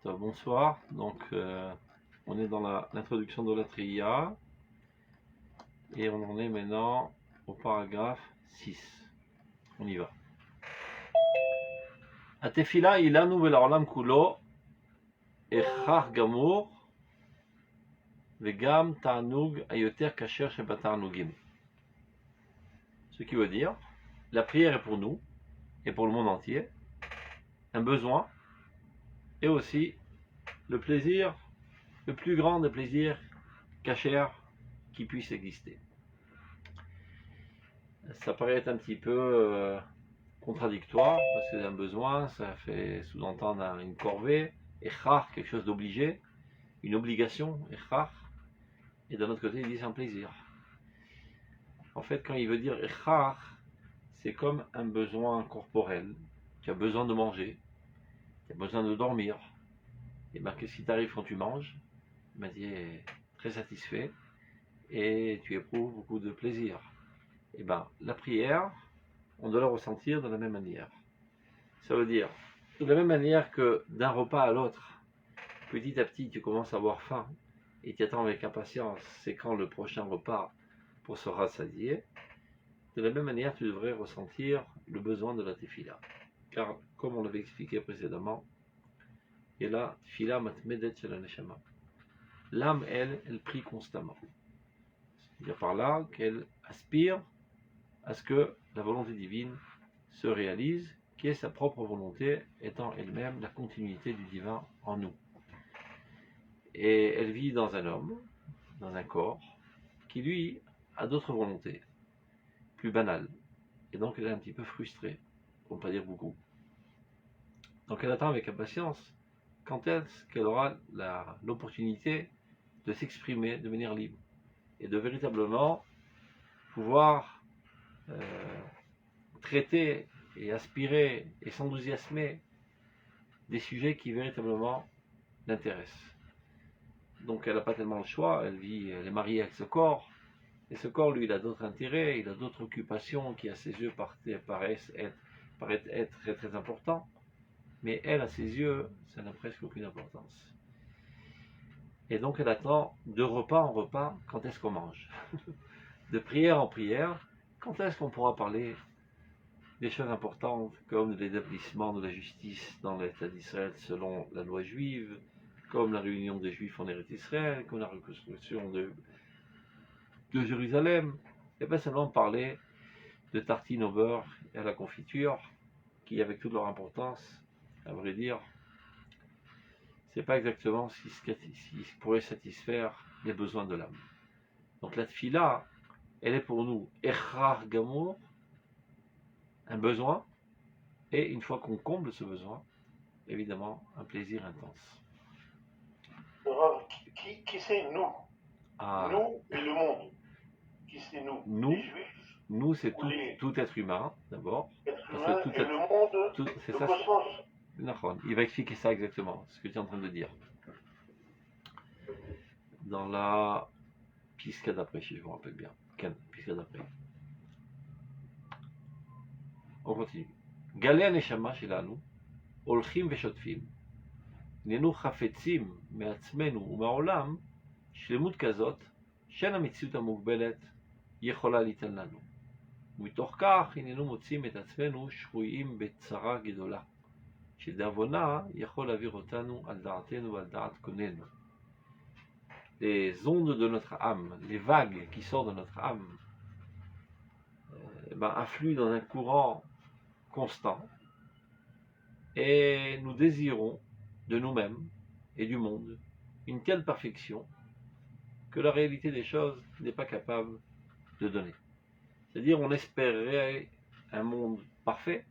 Bonsoir, donc on est dans l'introduction de la Triya et on en est maintenant au paragraphe 6. On y va. Atefila ilanu ve'la'olam kulo echach gamur ve'gam ta'anug ayoter kasher shebata'anugim. Ce qui veut dire, la prière est pour nous et pour le monde entier un besoin et aussi le plaisir, le plus grand des plaisirs kasher qui puisse exister. Ça paraît être un petit peu contradictoire, parce que un besoin, ça fait sous-entendre une corvée, echar, quelque chose d'obligé, une obligation, echar, et d'un autre côté, il dit c'est un plaisir. En fait, quand il veut dire echar, c'est comme un besoin corporel. Tu as besoin de manger, tu as besoin de dormir. Et bien, qu'est-ce qui t'arrive quand tu manges? Ben, tu es très satisfait et tu éprouves beaucoup de plaisir. Et bien, la prière, on doit la ressentir de la même manière. Ça veut dire, de la même manière que d'un repas à l'autre, petit à petit, tu commences à avoir faim et tu attends avec impatience, c'est quand le prochain repas pour se rassasier. De la même manière, tu devrais ressentir le besoin de la tefila. Car, comme on l'avait expliqué précédemment, et là, tefila matmedet shel haneshama. L'âme, elle prie constamment. C'est-à-dire par là qu'elle aspire à ce que la volonté divine se réalise, qui est sa propre volonté, étant elle-même la continuité du divin en nous. Et elle vit dans un homme, dans un corps, qui lui a d'autres volontés, plus banales. Et donc elle est un petit peu frustrée, pour ne pas dire beaucoup. Donc elle attend avec impatience quand est-ce qu'elle aura l'opportunité de s'exprimer de manière libre et de véritablement pouvoir traiter et aspirer et s'enthousiasmer des sujets qui véritablement l'intéressent. Donc elle n'a pas tellement le choix, elle est mariée avec ce corps, et ce corps, lui, il a d'autres intérêts, il a d'autres occupations qui, à ses yeux, paraissent être très très importants, mais elle, à ses yeux, ça n'a presque aucune importance. Et donc elle attend de repas en repas, quand est-ce qu'on mange? De prière en prière, quand est-ce qu'on pourra parler des choses importantes comme l'établissement de la justice dans l'État d'Israël selon la loi juive, comme la réunion des Juifs en Eretz Israël, comme la reconstruction de Jérusalem, et bien seulement parler de tartines au beurre et à la confiture, qui avec toute leur importance, à vrai dire, c'est pas exactement ce qui pourrait satisfaire les besoins de l'âme. Donc la tfila, elle est pour nous echar gamour, un besoin, et une fois qu'on comble ce besoin, évidemment, un plaisir intense. Qui c'est nous? Nous et le monde. Qui c'est nous? Les Juifs? Nous, c'est tout être humain, d'abord. Être humain et le monde, c'est le ça, cosmos. Il va expliquer ça exactement, ce que tu es en train de dire. Dans la pisca d'après, si je me rappelle bien. Pisca d'après. On continue. גלי הנשמה שלנו הולכים ושוטפים. הננו חפצים מעצמנו ומהעולם שלמות כזאת שאין המציאות המוגבלת יכולה ליתן לנו. ומתוך כך הננו מוצאים את עצמנו שרויים בצרה גדולה, שדאבונה יכול להעביר אותנו על דעתנו ועל דעת קוננו. Les ondes de notre âme, les vagues qui sortent de notre âme, affluent dans un courant constant et nous désirons de nous-mêmes et du monde une telle perfection que la réalité des choses n'est pas capable de donner. C'est-à-dire on espérait un monde parfait,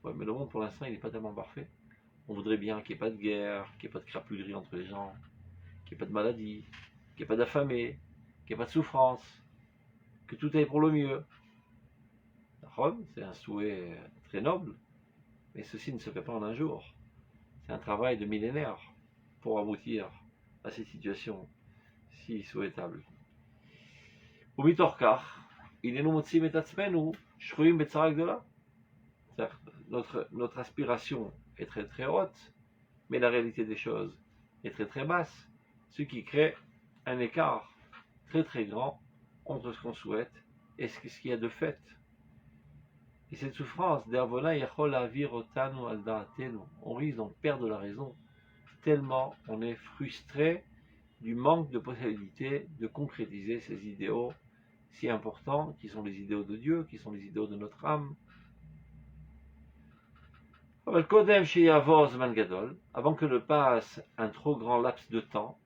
mais le monde pour l'instant il n'est pas tellement parfait. On voudrait bien qu'il n'y ait pas de guerre, qu'il n'y ait pas de crapulerie entre les gens, qu'il n'y ait pas de maladie, qu'il n'y ait pas d'affamé, qu'il n'y ait pas de souffrance, que tout aille pour le mieux. C'est un souhait très noble, mais ceci ne se fait pas en un jour. C'est un travail de millénaires pour aboutir à cette situation si souhaitable. Notre aspiration est très très haute, mais la réalité des choses est très très basse, ce qui crée un écart très très grand entre ce qu'on souhaite et ce qu'il y a de fait. Et cette souffrance, on risque d'en perdre la raison, tellement on est frustré du manque de possibilité de concrétiser ces idéaux si importants, qui sont les idéaux de Dieu, qui sont les idéaux de notre âme. Avant que ne passe un trop grand laps de temps,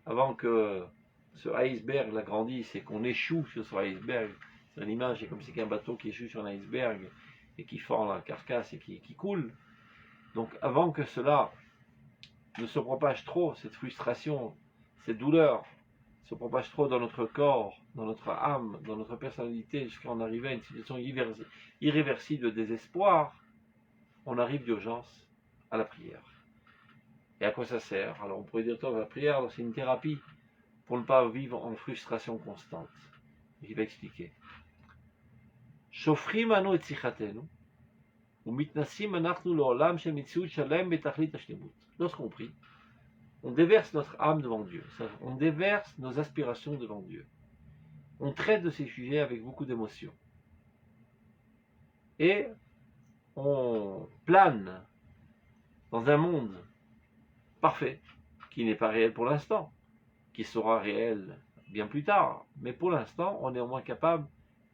avant que ce iceberg l'agrandisse et qu'on échoue sur ce iceberg, c'est une image, c'est comme si un bateau qui échoue sur un iceberg et qui fend la carcasse et qui coule. Donc avant que cela ne se propage trop, cette frustration, cette douleur, se propage trop dans notre corps, dans notre âme, dans notre personnalité, jusqu'à en arriver à une situation irréversible de désespoir, on arrive d'urgence à la prière. Et à quoi ça sert? Alors on pourrait dire que la prière, c'est une thérapie pour ne pas vivre en frustration constante. Il va expliquer. Lorsqu'on prie, on déverse notre âme devant Dieu, on déverse nos aspirations devant Dieu. On traite de ces sujets avec beaucoup d'émotion. Et on plane dans un monde parfait, qui n'est pas réel pour l'instant, qui sera réel bien plus tard. Mais pour l'instant, on est au moins capable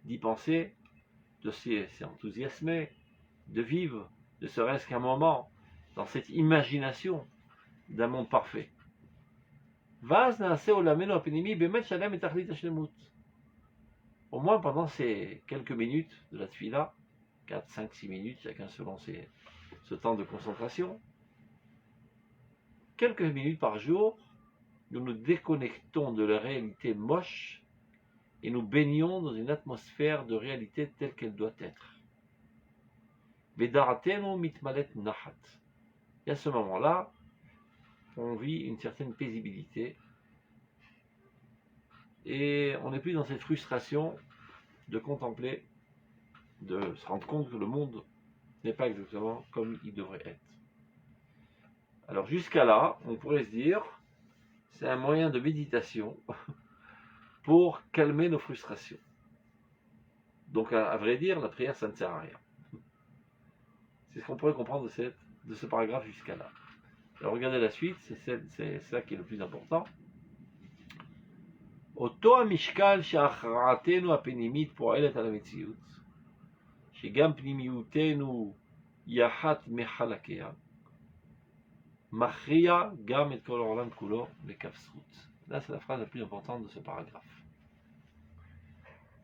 d'y penser, de s'y enthousiasmer, de vivre, ne serait-ce qu'un moment, dans cette imagination d'un monde parfait. Au moins pendant ces quelques minutes de la tfila, 4, 5, 6 minutes, chacun selon ce temps de concentration, quelques minutes par jour, nous nous déconnectons de la réalité moche et nous baignons dans une atmosphère de réalité telle qu'elle doit être. Et à ce moment-là, on vit une certaine paisibilité et on n'est plus dans cette frustration de contempler, de se rendre compte que le monde n'est pas exactement comme il devrait être. Alors jusqu'à là, on pourrait se dire, c'est un moyen de méditation pour calmer nos frustrations. Donc à vrai dire, la prière, ça ne sert à rien. C'est ce qu'on pourrait comprendre de ce paragraphe jusqu'à là. Alors regardez la suite, c'est ça qui est le plus important. אותו המשקל שהכרעתנו הפנימית פועלת על המציאות, שגם פנימיותנו היא אחת מחלקיה, מכריע גם את כל העולם כולו לכף זכות. Là, c'est la phrase la plus importante de ce paragraphe.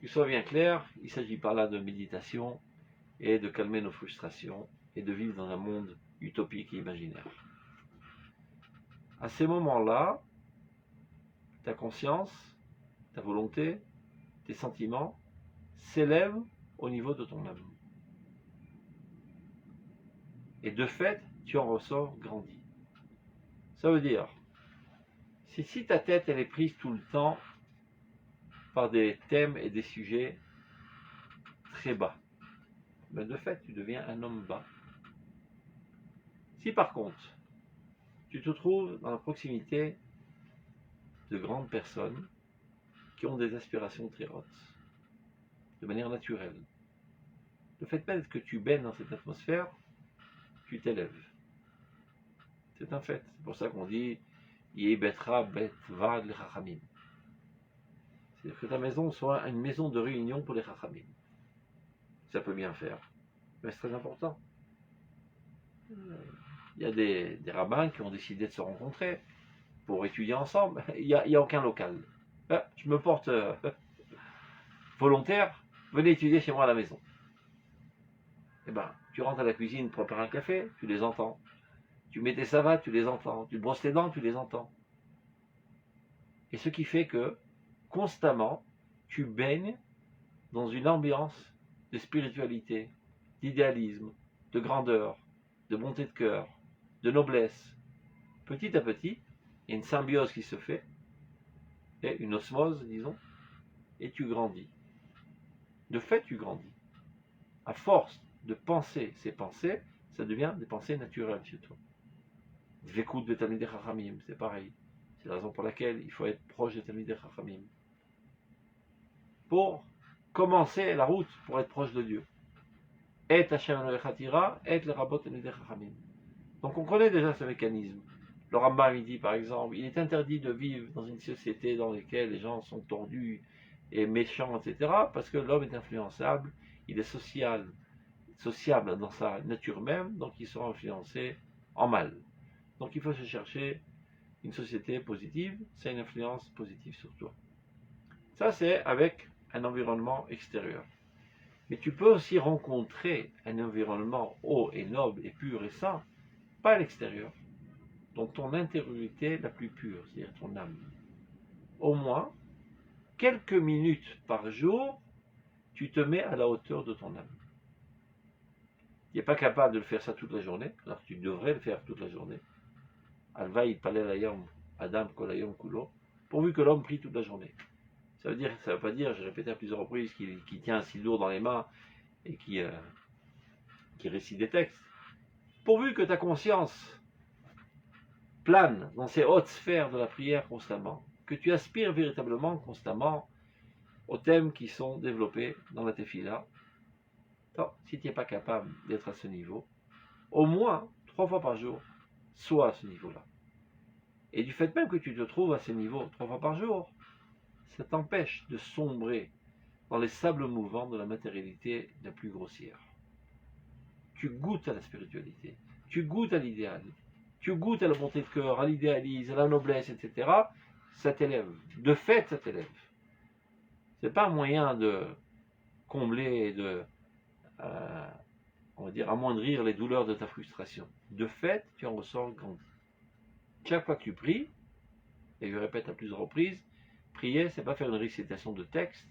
Qu'il soit bien clair, il ne s'agit pas là de méditation et de calmer nos frustrations et de vivre dans un monde utopique et imaginaire. À ces moments-là, ta conscience, ta volonté, tes sentiments s'élèvent au niveau de ton âme. Et de fait, tu en ressors grandi. Ça veut dire, si ta tête elle est prise tout le temps par des thèmes et des sujets très bas, ben de fait, tu deviens un homme bas. Si par contre, tu te trouves dans la proximité de grandes personnes qui ont des aspirations très hautes, de manière naturelle, le fait même que tu baignes dans cette atmosphère, tu t'élèves. C'est un fait. C'est pour ça qu'on dit Yeh betra bet vad le chachamim. C'est-à-dire que ta maison soit une maison de réunion pour les chachamim. Ça peut bien faire, mais c'est très important. Il y a des rabbins qui ont décidé de se rencontrer pour étudier ensemble. Il n'y a aucun local. Je me porte volontaire, venez étudier chez moi à la maison. Eh ben, tu rentres à la cuisine pour préparer un café, tu les entends. Tu mets tes savates, tu les entends. Tu brosses tes dents, tu les entends. Et ce qui fait que, constamment, tu baignes dans une ambiance de spiritualité, d'idéalisme, de grandeur, de bonté de cœur, de noblesse. Petit à petit, il y a une symbiose qui se fait, et une osmose, disons, et tu grandis. De fait, tu grandis. À force de penser ces pensées, ça devient des pensées naturelles chez toi. Dvekout de Talmidei Chachamim, c'est pareil. C'est la raison pour laquelle il faut être proche de Talmidei Chachamim. Pour commencer la route, pour être proche de Dieu. Et Hashem Elohechatira, et le Rabot Talmidei Chachamim. Donc on connaît déjà ce mécanisme. Le Rambam il dit par exemple, il est interdit de vivre dans une société dans laquelle les gens sont tordus et méchants, etc. Parce que l'homme est influençable, il est sociable dans sa nature même, donc il sera influencé en mal. Donc il faut se chercher une société positive, c'est une influence positive sur toi. Ça c'est avec un environnement extérieur. Mais tu peux aussi rencontrer un environnement haut et noble et pur et sain, pas à l'extérieur. Donc ton intériorité la plus pure, c'est-à-dire ton âme. Au moins, quelques minutes par jour, tu te mets à la hauteur de ton âme. Tu n'es pas capable de le faire ça toute la journée, alors tu devrais le faire toute la journée. Alva yitpalel hayom adam kol hayom kulo, pourvu que l'homme prie toute la journée. Ça veut pas dire, j'ai répété à plusieurs reprises, qu'il tient un sidour dans les mains et qui récite des textes. Pourvu que ta conscience plane dans ces hautes sphères de la prière constamment, que tu aspires véritablement constamment aux thèmes qui sont développés dans la tefila. Si tu n'es pas capable d'être à ce niveau, au moins 3 fois par jour, sois à ce niveau-là. Et du fait même que tu te trouves à ce niveau 3 fois par jour, ça t'empêche de sombrer dans les sables mouvants de la matérialité la plus grossière. Tu goûtes à la spiritualité, tu goûtes à l'idéal, tu goûtes à la bonté de cœur, à l'idéalisme, à la noblesse, etc., ça t'élève. De fait, ça t'élève. Ce n'est pas un moyen de combler et de, on va dire, amoindrir les douleurs de ta frustration. De fait, tu en ressors grandi. Chaque fois que tu pries, et je répète à plusieurs reprises, prier, c'est pas faire une récitation de texte,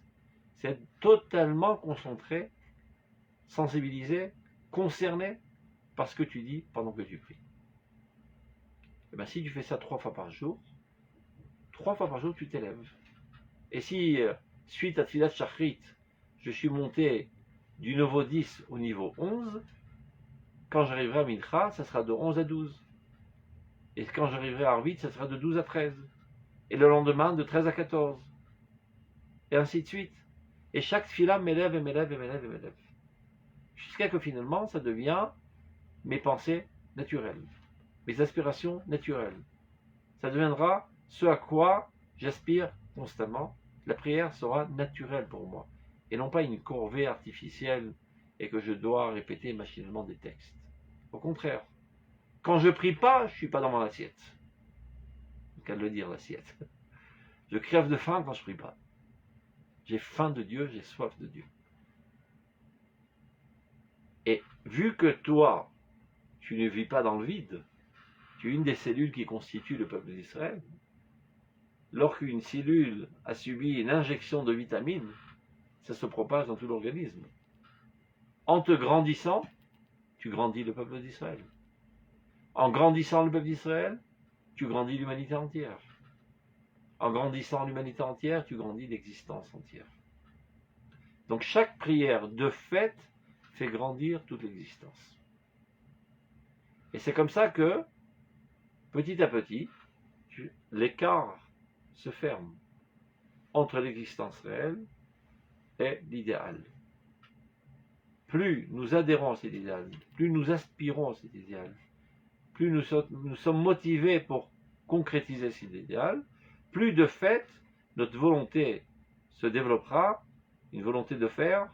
c'est être totalement concentré, sensibilisé, concerné par ce que tu dis pendant que tu pries. Et bien, si tu fais ça 3 fois par jour, 3 fois par jour, tu t'élèves. Et si, suite à Tfilat Shachrit, je suis monté du niveau 10 au niveau 11, quand j'arriverai à Mincha, ça sera de 11 à 12. Et quand j'arriverai à Arvit, ça sera de 12 à 13. Et le lendemain, de 13 à 14. Et ainsi de suite. Et chaque Tfila m'élève et m'élève et m'élève et m'élève. Jusqu'à que finalement, ça devient mes pensées naturelles. Mes aspirations naturelles. Ça deviendra ce à quoi j'aspire constamment. La prière sera naturelle pour moi. Et non pas une corvée artificielle et que je dois répéter machinalement des textes. Au contraire, quand je prie pas, je suis pas dans mon assiette. Qu'à le dire, l'assiette. Je crève de faim quand je prie pas. J'ai faim de Dieu, j'ai soif de Dieu. Et vu que toi, tu ne vis pas dans le vide, tu es une des cellules qui constituent le peuple d'Israël, lorsqu'une cellule a subi une injection de vitamines, ça se propage dans tout l'organisme. En te grandissant, tu grandis le peuple d'Israël. En grandissant le peuple d'Israël, tu grandis l'humanité entière. En grandissant l'humanité entière, tu grandis l'existence entière. Donc chaque prière, de fait, fait grandir toute l'existence. Et c'est comme ça que, petit à petit, l'écart se ferme entre l'existence réelle et l'idéal. Plus nous adhérons à cet idéal, plus nous aspirons à cet idéal, plus nous sommes motivés pour concrétiser cet idéal, plus de fait, notre volonté se développera, une volonté de faire,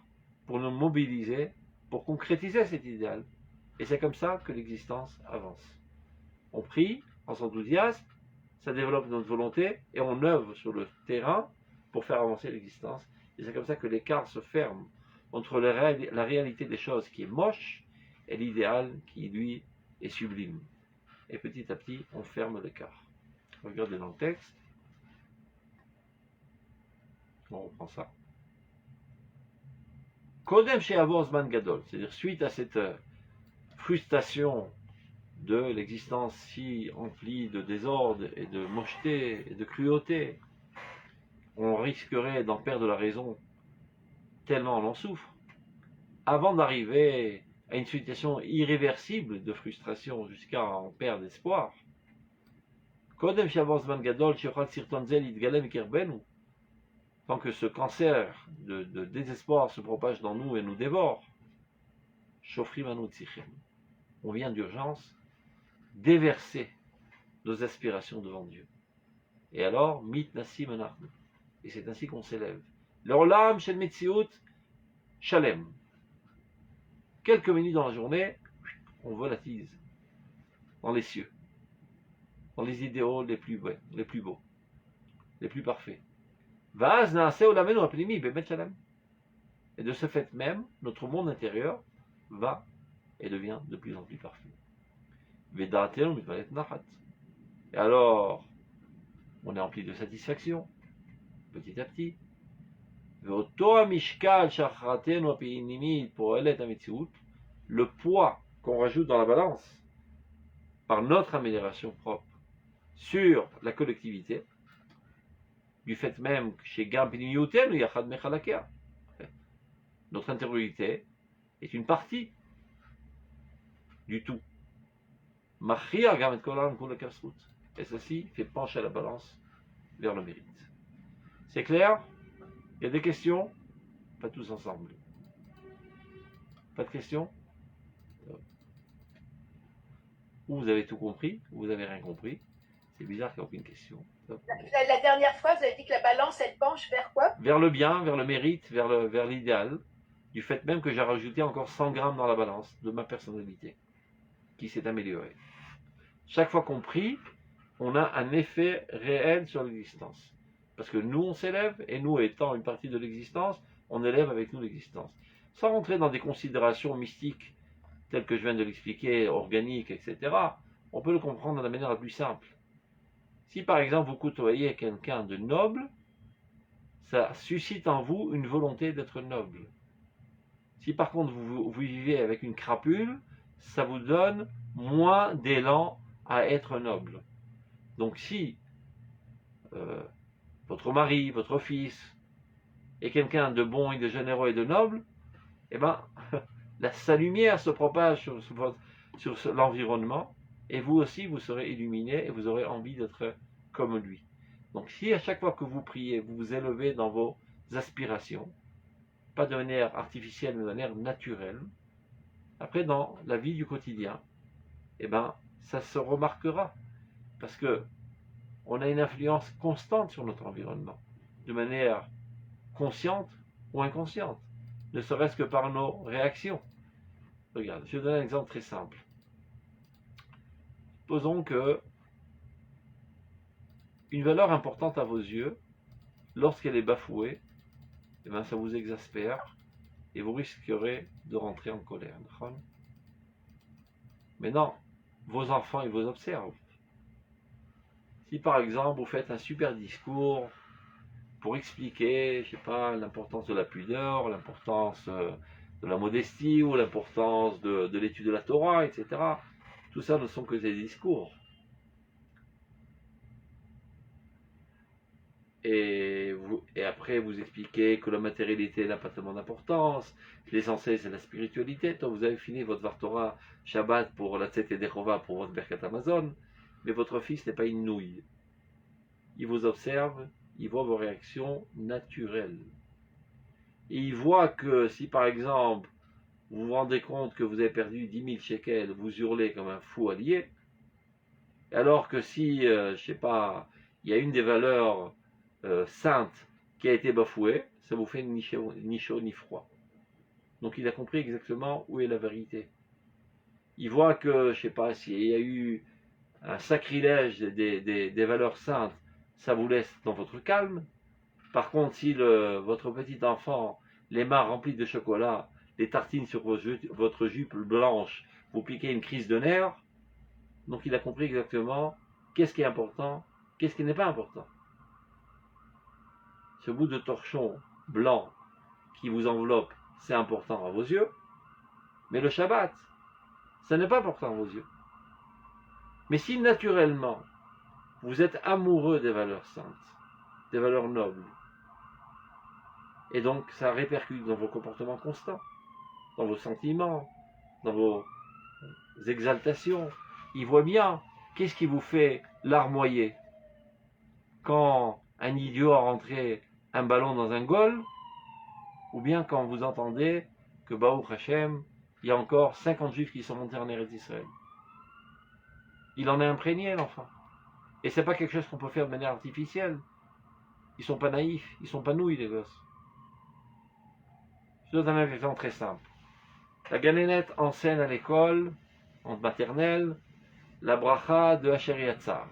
pour nous mobiliser, pour concrétiser cet idéal. Et c'est comme ça que l'existence avance. On prie, on s'enthousiasme, ça développe notre volonté, et on œuvre sur le terrain pour faire avancer l'existence. Et c'est comme ça que l'écart se ferme entre la réalité des choses qui est moche et l'idéal qui, lui, est sublime. Et petit à petit, on ferme l'écart. Regardez dans le texte. On reprend ça. Kodem she'avor zman gadol, c'est-à-dire suite à cette frustration de l'existence si remplie de désordre et de mocheté et de cruauté, on risquerait d'en perdre la raison tellement on en souffre. Avant d'arriver à une situation irréversible de frustration jusqu'à en perdre espoir. Tant que ce cancer de désespoir se propage dans nous et nous dévore, on vient d'urgence déverser nos aspirations devant Dieu. Et alors, mit nasim anachnu. Et c'est ainsi qu'on s'élève. L'olam shel metziut shalem. Quelques minutes dans la journée, on volatise dans les cieux, dans les idéaux les plus beaux, les plus parfaits. Vaz naaseh olamenu apnimi bemet shalem. Et de ce fait même, notre monde intérieur va et devient de plus en plus parfait. Vedatenu mitvalet nachat. Et alors, on est rempli de satisfaction, petit à petit. Le poids qu'on rajoute dans la balance par notre amélioration propre sur la collectivité, du fait même que chez notre intériorité est une partie du tout. Et ceci fait pencher la balance vers le mérite. C'est clair? Il y a des questions? Pas tous ensemble. Pas de questions? Ou vous avez tout compris, ou vous n'avez rien compris. C'est bizarre qu'il n'y ait aucune question. La dernière fois, vous avez dit que la balance, elle penche vers quoi? Vers le bien, vers le mérite, vers l'idéal. Du fait même que j'ai rajouté encore 100 grammes dans la balance de ma personnalité, qui s'est améliorée. Chaque fois qu'on prie, on a un effet réel sur l'existence. Parce que nous, on s'élève, et nous, étant une partie de l'existence, on élève avec nous l'existence. Sans rentrer dans des considérations mystiques, telles que je viens de l'expliquer, organiques, etc., on peut le comprendre de la manière la plus simple. Si par exemple vous côtoyez quelqu'un de noble, ça suscite en vous une volonté d'être noble. Si par contre vous vivez avec une crapule, ça vous donne moins d'élan à être noble. Donc si votre mari, votre fils est quelqu'un de bon et de généreux et de noble, eh ben, sa lumière se propage sur l'environnement et vous aussi vous serez illuminé et vous aurez envie d'être comme lui. Donc si à chaque fois que vous priez, vous vous élevez dans vos aspirations, pas de manière artificielle mais de manière naturelle, après dans la vie du quotidien, eh ben, ça se remarquera parce que on a une influence constante sur notre environnement, de manière consciente ou inconsciente, ne serait-ce que par nos réactions. Regarde, je vais donner un exemple très simple. Supposons que une valeur importante à vos yeux, lorsqu'elle est bafouée, eh bien, ça vous exaspère et vous risquerez de rentrer en colère. Mais non, vos enfants, ils vous observent. Si par exemple vous faites un super discours pour expliquer, je sais pas, l'importance de la pudeur, l'importance de la modestie ou l'importance de l'étude de la Torah, etc. Tout ça ne sont que des discours. Et après vous expliquez que la matérialité n'a pas tellement d'importance, l'essentiel c'est la spiritualité. Donc vous avez fini votre Vartora Shabbat pour la Tzet Yedechova pour votre Berkat Amazon, mais votre fils n'est pas une nouille. Il vous observe, il voit vos réactions naturelles. Et il voit que si par exemple vous vous rendez compte que vous avez perdu 10 000 shekels, vous hurlez comme un fou allié, alors que si, je sais pas, il y a une des valeurs saintes qui a été bafouée, ça vous fait ni chaud ni froid. Donc il a compris exactement où est la vérité. Il voit que, je sais pas, s'il y a eu un sacrilège des valeurs saintes, ça vous laisse dans votre calme. Par contre, si votre petit enfant, les mains remplies de chocolat, les tartines sur votre jupe blanche, vous piquez une crise de nerfs, donc il a compris exactement qu'est-ce qui est important, qu'est-ce qui n'est pas important. Ce bout de torchon blanc qui vous enveloppe, c'est important à vos yeux, mais le Shabbat, ça n'est pas important à vos yeux. Mais si naturellement, vous êtes amoureux des valeurs saintes, des valeurs nobles, et donc ça répercute dans vos comportements constants, dans vos sentiments, dans vos exaltations. Il voit bien qu'est-ce qui vous fait larmoyer quand un idiot a rentré un ballon dans un goal, ou bien quand vous entendez que Baruch Hashem, il y a encore 50 juifs qui sont montés en Eretz Israël. Il en est imprégné, l'enfant. Et c'est pas quelque chose qu'on peut faire de manière artificielle. Ils sont pas naïfs, ils sont pas nouilles, les gosses. Je donne un exemple très simple. La Ganénette enseigne à l'école, en maternelle, la bracha de Asher Yatzar.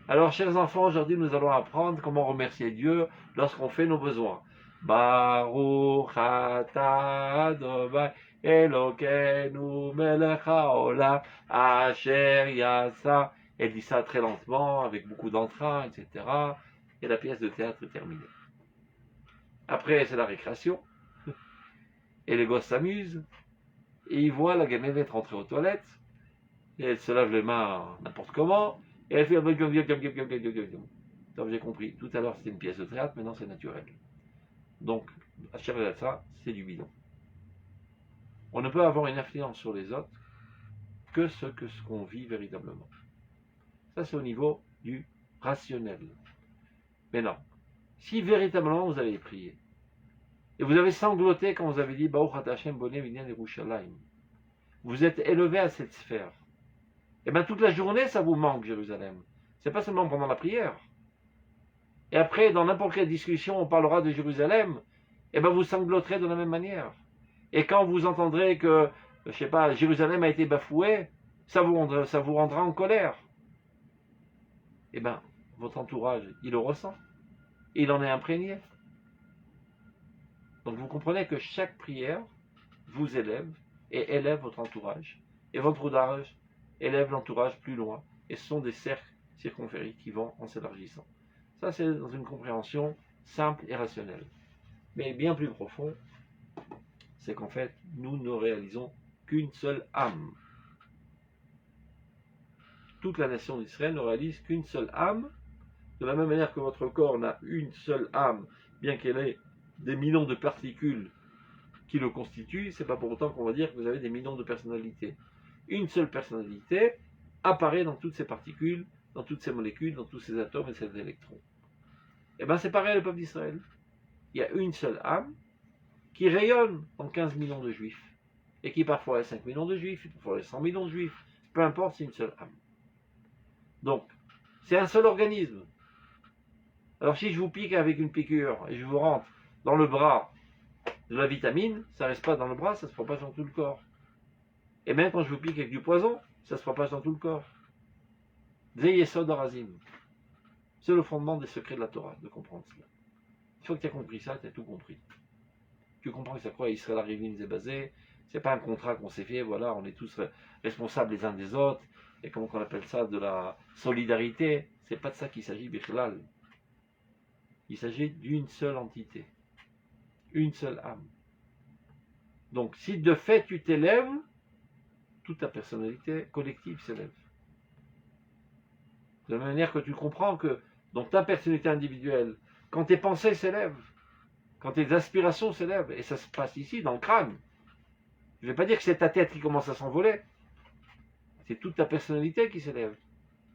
Alors, chers enfants, aujourd'hui, nous allons apprendre comment remercier Dieu lorsqu'on fait nos besoins. Baruch atah Adonai Elokeinu melech haolam Asher Yatzar. Elle dit ça très lentement, avec beaucoup d'entrain, etc. Et la pièce de théâtre est terminée. Après, c'est la récréation. Et les gosses s'amusent. Et ils voient la gamine rentrer aux toilettes. Et elle se lave les mains n'importe comment. Et elle fait... Donc j'ai compris. Tout à l'heure, c'était une pièce de théâtre. Maintenant, c'est naturel. Donc, à ça, c'est du bidon. On ne peut avoir une influence sur les autres que ce qu'on vit véritablement. Ça, c'est au niveau du rationnel. Mais non. Si véritablement vous avez prié, et vous avez sangloté quand vous avez dit Baruch Ata Hashem Boneh Binyan Yerushalayim, vous êtes élevé à cette sphère. Et bien toute la journée, ça vous manque, Jérusalem. C'est pas seulement pendant la prière. Et après, dans n'importe quelle discussion, on parlera de Jérusalem, et bien vous sangloterez de la même manière. Et quand vous entendrez que, je sais pas, Jérusalem a été bafoué, ça vous rendra en colère. Eh bien, votre entourage, il le ressent. Il en est imprégné. Donc vous comprenez que chaque prière vous élève et élève votre entourage. Et votre entourage élève l'entourage plus loin. Et ce sont des cercles circonfériques qui vont en s'élargissant. Ça, c'est dans une compréhension simple et rationnelle. Mais bien plus profond, c'est qu'en fait, nous ne réalisons qu'une seule âme. Toute la nation d'Israël ne réalise qu'une seule âme, de la même manière que votre corps n'a une seule âme, bien qu'elle ait des millions de particules qui le constituent, c'est pas pour autant qu'on va dire que vous avez des millions de personnalités. Une seule personnalité apparaît dans toutes ces particules, dans toutes ces molécules, dans tous ces atomes et ces électrons. Et bien c'est pareil le peuple d'Israël. Il y a une seule âme qui rayonne dans 15 millions de juifs, et qui parfois est 5 millions de juifs, parfois est 100 millions de juifs, peu importe, c'est une seule âme. Donc, c'est un seul organisme. Alors si je vous pique avec une piqûre et je vous rentre dans le bras de la vitamine, ça ne reste pas dans le bras, ça se propage dans tout le corps. Et même quand je vous pique avec du poison, ça se propage dans tout le corps. Zeyesod Arazim. C'est le fondement des secrets de la Torah, de comprendre cela. Une fois que tu as compris ça, tu as tout compris. Tu comprends que ça croit Israël Arivim Zebazé, c'est pas un contrat qu'on s'est fait, voilà, on est tous responsables les uns des autres, et comment on appelle ça, de la solidarité, c'est pas de ça qu'il s'agit, Bichlal. Il s'agit d'une seule entité, une seule âme. Donc, si de fait tu t'élèves, toute ta personnalité collective s'élève. De la manière que tu comprends que, dans ta personnalité individuelle, quand tes pensées s'élèvent, quand tes aspirations s'élèvent, et ça se passe ici, dans le crâne, je ne vais pas dire que c'est ta tête qui commence à s'envoler, c'est toute ta personnalité qui s'élève.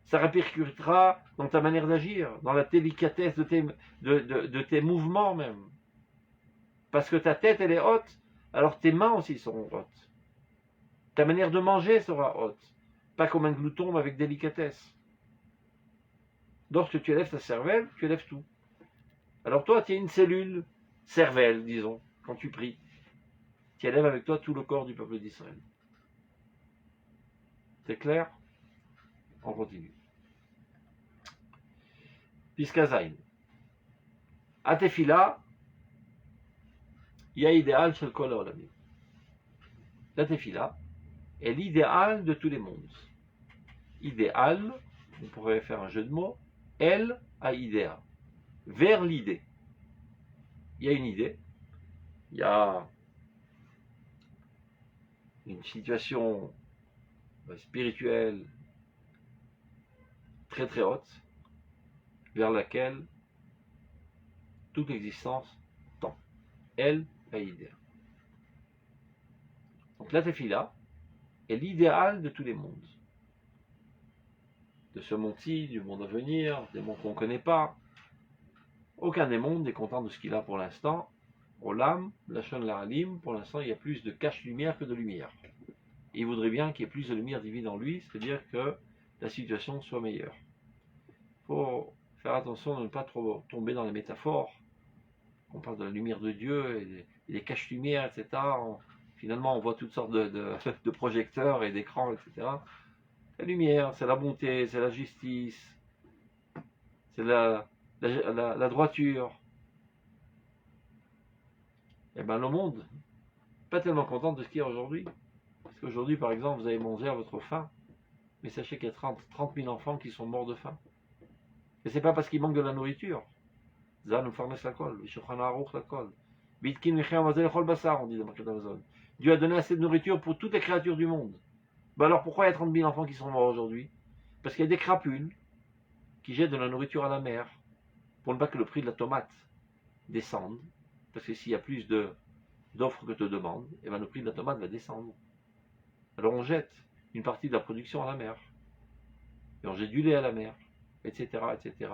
Ça répercutera dans ta manière d'agir, dans la délicatesse de tes mouvements même. Parce que ta tête, elle est haute, alors tes mains aussi seront hautes. Ta manière de manger sera haute. Pas comme un glouton, mais avec délicatesse. Lorsque tu élèves ta cervelle, tu élèves tout. Alors toi, tu as une cellule cervelle, disons, quand tu pries. Tu élèves avec toi tout le corps du peuple d'Israël. C'est clair? On continue. Piskazaïn. À Tefila, il y a idéal chez le Kol HaOlamim. La Tefila est l'idéal de tous les mondes. Idéal, on pourrait faire un jeu de mots, elle a idéal. Vers l'idée. Il y a une idée, il y a une situation spirituelle très très haute vers laquelle toute existence tend. Elle a idée. Donc la tefila, est l'idéal de tous les mondes. De ce monde-ci, du monde à venir, des mondes qu'on ne connaît pas. Aucun des mondes n'est content de ce qu'il a pour l'instant. Olam, Lachon La'alim, pour l'instant il y a plus de cache-lumière que de lumière. Et il voudrait bien qu'il y ait plus de lumière divine en lui, c'est-à-dire que la situation soit meilleure. Il faut faire attention de ne pas trop tomber dans les métaphores. On parle de la lumière de Dieu et des cache-lumières, etc. Finalement, on voit toutes sortes de projecteurs et d'écrans, etc. La lumière, c'est la bonté, c'est la justice, c'est la droiture. Et bien le monde, pas tellement content de ce qu'il y a aujourd'hui. Parce qu'aujourd'hui, par exemple, vous avez mangé à votre faim, mais sachez qu'il y a 30 000 enfants qui sont morts de faim. Et c'est pas parce qu'il manque de la nourriture. On dit dans Marquette Amazon. Dieu a donné assez de nourriture pour toutes les créatures du monde. Ben alors pourquoi il y a 30 000 enfants qui sont morts aujourd'hui? Parce qu'il y a des crapules qui jettent de la nourriture à la mer pour ne pas que le prix de la tomate descende. Parce que s'il y a plus d'offres que de demandes, et ben le prix de la tomate va descendre. Alors on jette une partie de la production à la mer. Et on jette du lait à la mer, etc., etc.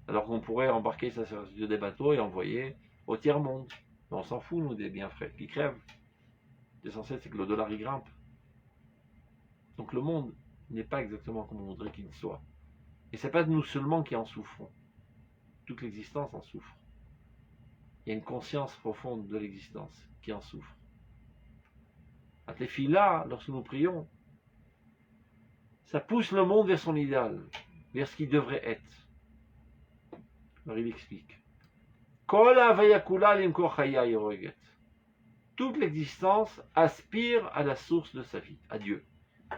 Alors qu'on pourrait embarquer ça sur des bateaux et envoyer au tiers-monde. Mais on s'en fout, nous, des bienfaits qui crèvent. L'essentiel, c'est que le dollar, il grimpe. Donc le monde n'est pas exactement comme on voudrait qu'il soit. Et c'est pas nous seulement qui en souffrons. Toute l'existence en souffre. Il y a une conscience profonde de l'existence qui en souffre. À les filles là, lorsque nous prions, ça pousse le monde vers son idéal, vers ce qu'il devrait être. Alors il explique. Toute l'existence aspire à la source de sa vie, à Dieu.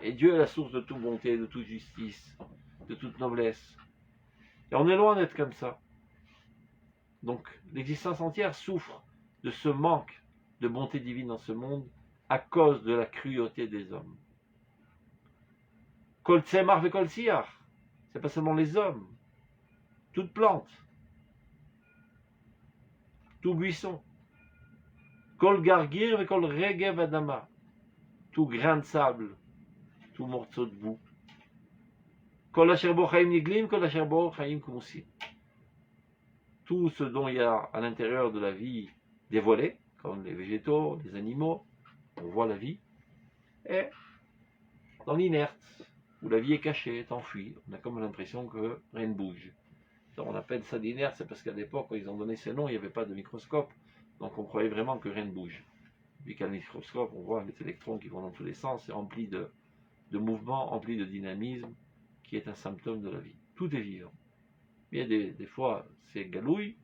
Et Dieu est la source de toute bonté, de toute justice, de toute noblesse. Et on est loin d'être comme ça. Donc l'existence entière souffre de ce manque de bonté divine dans ce monde à cause de la cruauté des hommes. Kol tzemach ve kol siach, c'est pas seulement les hommes, toute plante, tout buisson, kol gargir ve kol regev adama, tout grain de sable, tout morceau de boue, kol asher bo chaim niglim, kol asher bo chaim kumusim. Tout ce dont il y a à l'intérieur de la vie dévoilé, comme les végétaux, les animaux, on voit la vie, et dans l'inerte, où la vie est cachée, est enfuie, on a comme l'impression que rien ne bouge. Alors on appelle ça l'inerte, c'est parce qu'à l'époque, quand ils ont donné ces noms, il n'y avait pas de microscope, donc on croyait vraiment que rien ne bouge. Puis qu'à le microscope, on voit les électrons qui vont dans tous les sens, c'est rempli de mouvements, rempli de dynamisme, qui est un symptôme de la vie. Tout est vivant. Il y a des fois, c'est galouille,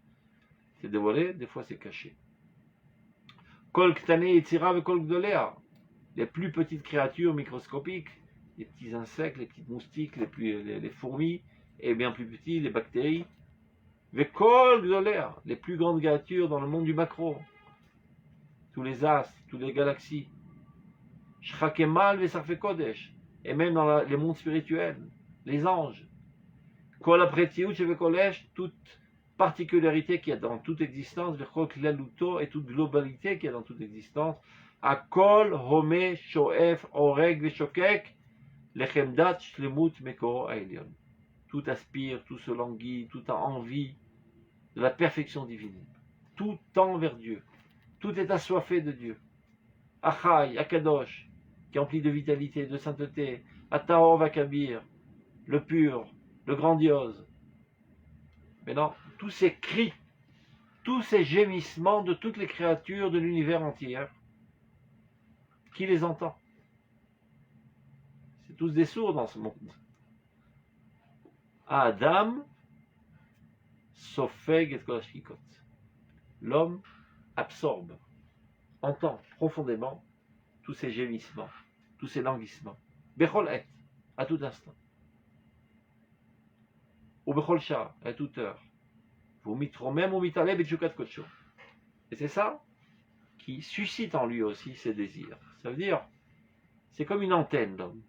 c'est dévoilé, des fois c'est caché. Kol ktane yitzira ve kol gdolea, les plus petites créatures microscopiques, les petits insectes, les petites moustiques, les fourmis, et bien plus petits, les bactéries. Ve kol gdolea, les plus grandes créatures dans le monde du macro, tous les astres, toutes les galaxies. Shchakemal ve sarfe kodesh, et même dans les mondes spirituels, les anges. Kol apretiut ve kolesh, toute particularité qu'il y a dans toute existence, et toute globalité qu'il y a dans toute existence, Akol home shoef oreg veshokek lechemdat shlemut mekoro aelion. Tout aspire, tout se languit, tout a envie de la perfection divine. Tout tend vers Dieu. Tout est assoiffé de Dieu. Achai, Akadosh, qui est empli de vitalité, de sainteté. Ataor vakabir, le pur, le grandiose. Mais non, tous ces cris, tous ces gémissements de toutes les créatures de l'univers entier, qui les entend? C'est tous des sourds dans ce monde. Adam sofeg et kolashkikot. L'homme absorbe, entend profondément tous ces gémissements, tous ces languissements. Bechol et, à tout instant. Ou bechol shah, à toute heure. Vous mitromem ou mitaleb et chukat kocho. Et c'est ça qui suscite en lui aussi ses désirs. Ça veut dire, c'est comme une antenne d'homme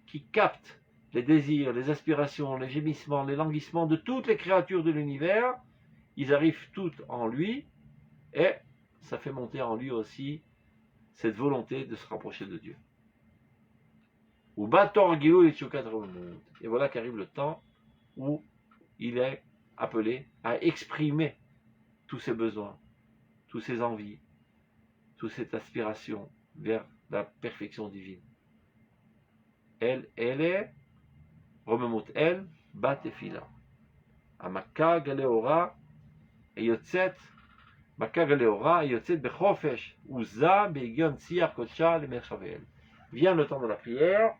qui capte les désirs, les aspirations, les gémissements, les languissements de toutes les créatures de l'univers. Ils arrivent toutes en lui et ça fait monter en lui aussi cette volonté de se rapprocher de Dieu. Ou Bator Gilou et Tchoukat Romut. Et voilà qu'arrive le temps où il est appelé à exprimer tous ses besoins, tous ses envies, toute cette aspiration vers la perfection divine. Elle est, Romemut El, Bat Efila. Amaka Galeora et Yotzet, Maka Galeora et Yotzet Bechofesh, Uza Begion Tsiar Kocha le Merchavel. Vient le temps de la prière,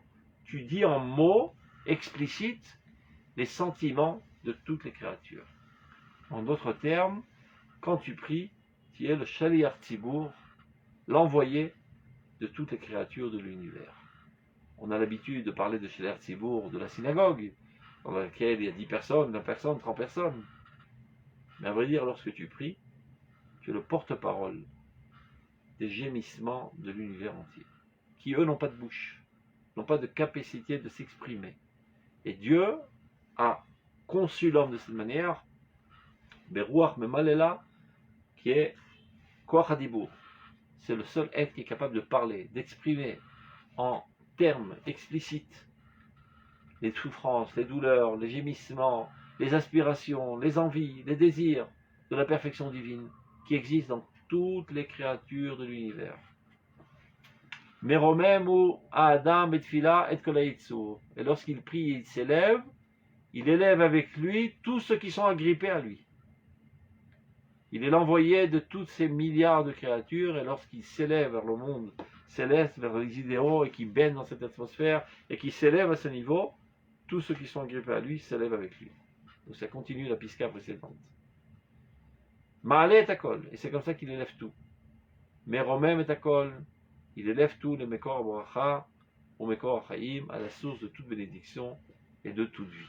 tu dis en mots explicites les sentiments de toutes les créatures. En d'autres termes, quand tu pries, tu es le Shaliach Tzibour, l'envoyé de toutes les créatures de l'univers. On a l'habitude de parler de Shaliach Tzibour de la synagogue, dans laquelle il y a 10 personnes, 20 personnes, 30 personnes. Mais à vrai dire, lorsque tu pries, tu es le porte-parole des gémissements de l'univers entier, qui eux n'ont pas de bouche, n'ont pas de capacité de s'exprimer. Et Dieu a conçu l'homme de cette manière, Beruach Memalela, qui est Koach Hadibur. C'est le seul être qui est capable de parler, d'exprimer en termes explicites les souffrances, les douleurs, les gémissements, les aspirations, les envies, les désirs de la perfection divine qui existent dans toutes les créatures de l'univers. Meromem ou Adam et Tfila et Kolaïtsu. Et lorsqu'il prie, il s'élève, il élève avec lui tous ceux qui sont agrippés à lui. Il est l'envoyé de toutes ces milliards de créatures, et lorsqu'il s'élève vers le monde céleste, vers les idéaux, et qui baigne dans cette atmosphère, et qui s'élève à ce niveau, tous ceux qui sont agrippés à lui s'élèvent avec lui. Donc ça continue la pisca précédente. Ma'ale et Akol, et c'est comme ça qu'il élève tout. Meromem et Akol, il élève tout, le Mekor Bracha, au Mekor Chaim, à la source de toute bénédiction et de toute vie.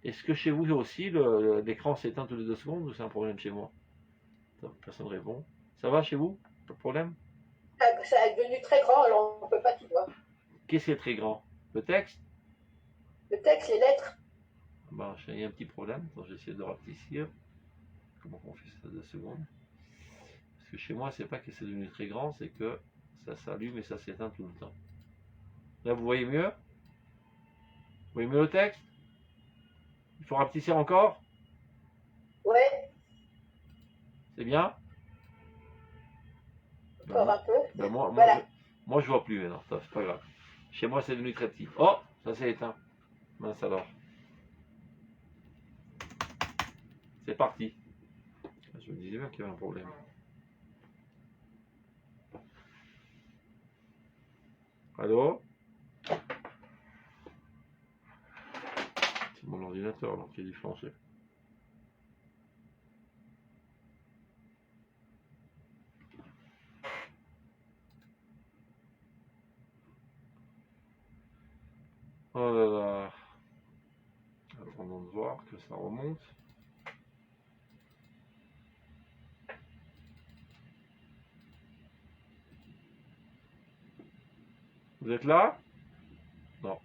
Est-ce que chez vous aussi, l'écran s'éteint toutes les 2 secondes ou c'est un problème chez moi? Personne ne répond. Ça va chez vous? Pas de problème? Ça est devenu très grand, alors on ne peut pas tout voir. Qu'est-ce qui est très grand? Le texte? Le texte, les lettres. Bon, il y a un petit problème, donc j'essaie de rapetissir. Comment on fait ça 2 secondes? Parce que chez moi, c'est pas que c'est devenu très grand, c'est que ça s'allume et ça s'éteint tout le temps. Là, vous voyez mieux? Vous voyez mieux le texte? Il faut rapetisser encore? Ouais. C'est bien? Encore un peu. Ben moi, voilà. moi, je vois plus maintenant, c'est pas grave. Chez moi, c'est devenu très petit. Oh, ça s'est éteint. Mince alors. C'est parti. Je me disais bien qu'il y avait un problème. Allô? C'est mon ordinateur alors qui est déclenché. Oh là là. Attendons de voir que ça remonte. Vous êtes là? Non.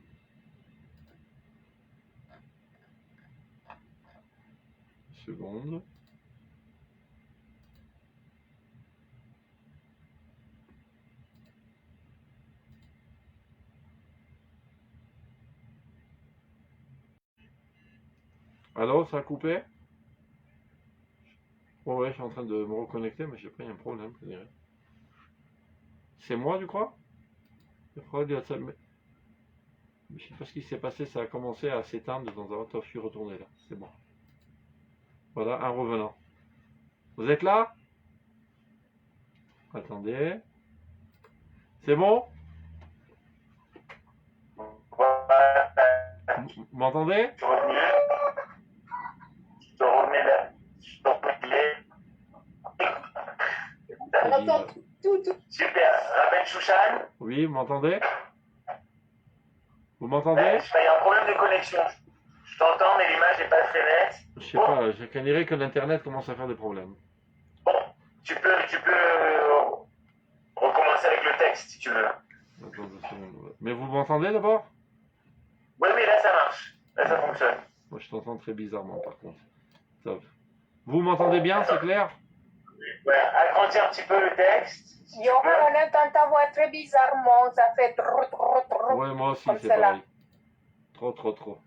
Une seconde. Alors, ça a coupé? Bon, ouais, je suis en train de me reconnecter, mais je sais pas, il y a un problème, je dirais. C'est moi, tu crois? Je crois que ça... Je sais pas ce qui s'est passé, ça a commencé à s'éteindre de temps en temps. Je suis retourné là, c'est bon. Voilà, un revenant. Vous êtes là? Attendez. C'est bon? Vous m'entendez? On entend tout. Super. Rabben Shushan? Oui, vous m'entendez? Vous m'entendez? Il y a un problème de connexion. Je t'entends, mais l'image n'est pas très nette. Je sais pas, je craignerais que l'internet commence à faire des problèmes. Bon, tu peux recommencer avec le texte si tu veux. Attends 2 secondes. Mais vous m'entendez d'abord? Oui, mais là ça marche. Là ça fonctionne. Moi je t'entends très bizarrement par contre. Top. Vous m'entendez bien, c'est clair? Ouais, agrandis un petit peu le texte. Johan, on entend ta voix très bizarrement, ça fait trrr, trrr, trrr. trop. Ouais, moi aussi, Comme c'est ça, là. pareil. Trop.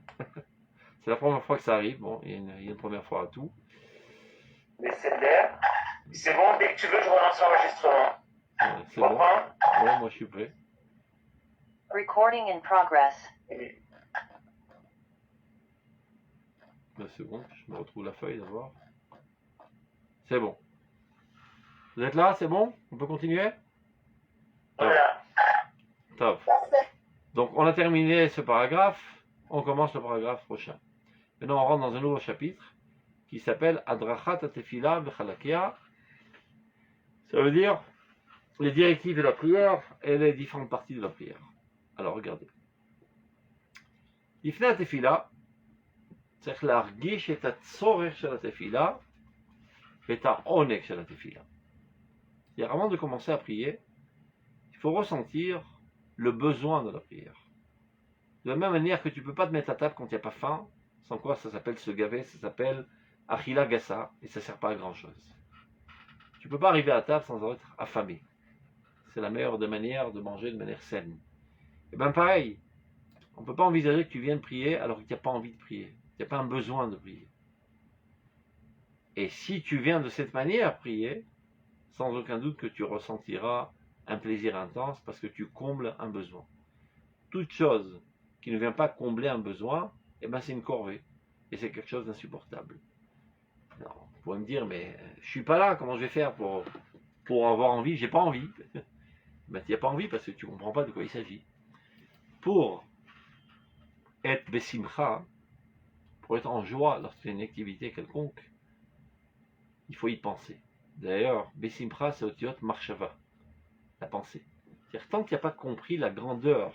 C'est la première fois que ça arrive. Bon, il y a une première fois à tout. Mais c'est bon, dès que tu veux, je relance l'enregistrement. Ouais, c'est On bon. reprend? Ouais, moi je suis prêt. Recording in progress. Une seconde, je me retrouve la feuille d'abord. C'est bon. Vous êtes là, c'est bon? On peut continuer? Voilà. Top. Parfait. Donc on a terminé ce paragraphe, on commence le paragraphe prochain. Maintenant on rentre dans un nouveau chapitre qui s'appelle Adrachat Tefila Bechalakia. Ça veut dire les directives de la prière et les différentes parties de la prière. Alors regardez. לפני התפילה צריך להרגיש את הצורך של התפילה ואת העונג של התפילה. C'est-à-dire, avant de commencer à prier, il faut ressentir le besoin de la prière. De la même manière que tu ne peux pas te mettre à table quand il n'y a pas faim, sans quoi ça s'appelle se gaver, ça s'appelle achila gassa, et ça ne sert pas à grand chose. Tu ne peux pas arriver à table sans être affamé. C'est la meilleure des manières de manger de manière saine. Et bien pareil, on ne peut pas envisager que tu viennes prier alors qu'il n'y a pas envie de prier. Il n'y a pas un besoin de prier. Et si tu viens de cette manière prier, sans aucun doute que tu ressentiras un plaisir intense parce que tu combles un besoin. Toute chose qui ne vient pas combler un besoin, eh ben c'est une corvée. Et c'est quelque chose d'insupportable. Alors, vous pourrez me dire, mais je suis pas là, comment je vais faire pour avoir envie? J'ai pas envie. Ben, tu n'as pas envie parce que tu comprends pas de quoi il s'agit. Pour être besimcha, pour être en joie lorsqu'il y a une activité quelconque, il faut y penser. D'ailleurs, besimcha, c'est otiot marshava, la pensée. C'est-à-dire, tant qu'il n'y a pas compris la grandeur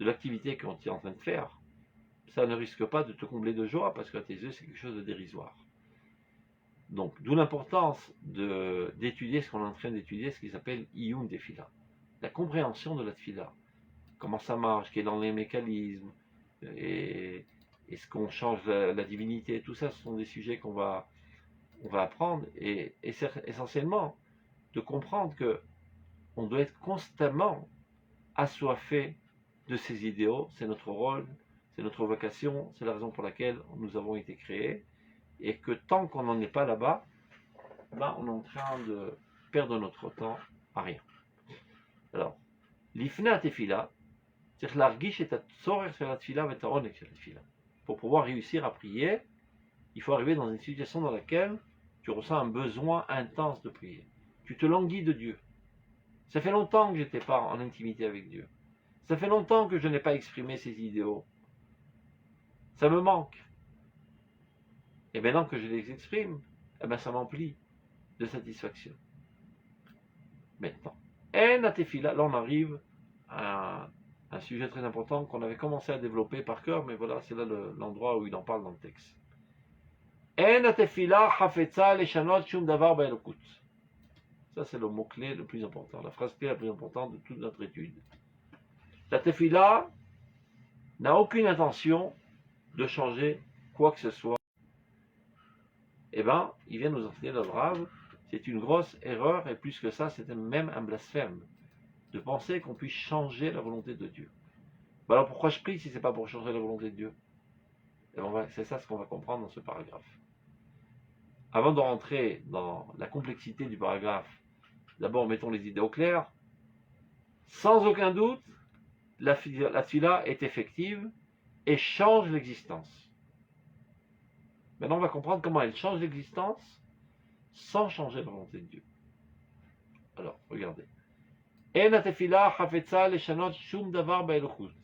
de l'activité qu'on est en train de faire, ça ne risque pas de te combler de joie parce qu'à tes yeux, c'est quelque chose de dérisoire. Donc, d'où l'importance d'étudier ce qu'on est en train d'étudier, ce qui s'appelle Iyun Tefila. La compréhension de la Tefila. Comment ça marche, quels sont les mécanismes, et est-ce qu'on change la divinité, tout ça, ce sont des sujets qu'on va apprendre, et c'est essentiellement de comprendre que on doit être constamment assoiffé de ces idéaux, c'est notre rôle, c'est notre vocation, c'est la raison pour laquelle nous avons été créés, et que tant qu'on n'en est pas là-bas, ben on est en train de perdre notre temps à rien. Alors, l'ifna tefila, c'est l'argish et tzorech shel tefila et ha'onek shel tefila. Pour pouvoir réussir à prier, il faut arriver dans une situation dans laquelle tu ressens un besoin intense de prier. Tu te languis de Dieu. Ça fait longtemps que je n'étais pas en intimité avec Dieu. Ça fait longtemps que je n'ai pas exprimé ces idéaux. Ça me manque. Et maintenant que je les exprime, eh ben ça m'emplit de satisfaction. Maintenant, là on arrive à un sujet très important qu'on avait commencé à développer par cœur, mais voilà, c'est là l'endroit où il en parle dans le texte. Ça, c'est le mot-clé le plus important, la phrase clé la plus importante de toute notre étude. La tefila n'a aucune intention de changer quoi que ce soit. Eh bien, il vient nous enseigner le Rav, c'est une grosse erreur, et plus que ça, c'est même un blasphème, de penser qu'on puisse changer la volonté de Dieu. Ben alors pourquoi je prie si ce n'est pas pour changer la volonté de Dieu? C'est ça ce qu'on va comprendre dans ce paragraphe. Avant de rentrer dans la complexité du paragraphe, d'abord mettons les idées au clair. Sans aucun doute, la tefila est effective et change l'existence. Maintenant, on va comprendre comment elle change l'existence sans changer la volonté de Dieu. Alors, regardez.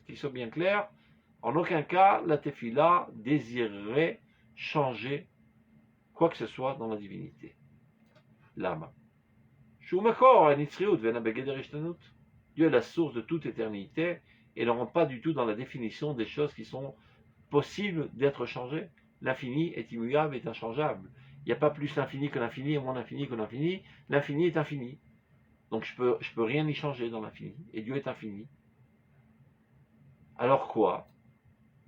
Qu'il soit bien clair, en aucun cas, la tefila désirerait changer quoi que ce soit dans la divinité. Lama. Dieu est la source de toute éternité et ne rentre pas du tout dans la définition des choses qui sont possibles d'être changées. L'infini est immuable, est inchangeable. Il n'y a pas plus l'infini que l'infini et moins l'infini que l'infini. L'infini est infini. Donc je peux rien y changer dans l'infini. Et Dieu est infini. Alors quoi?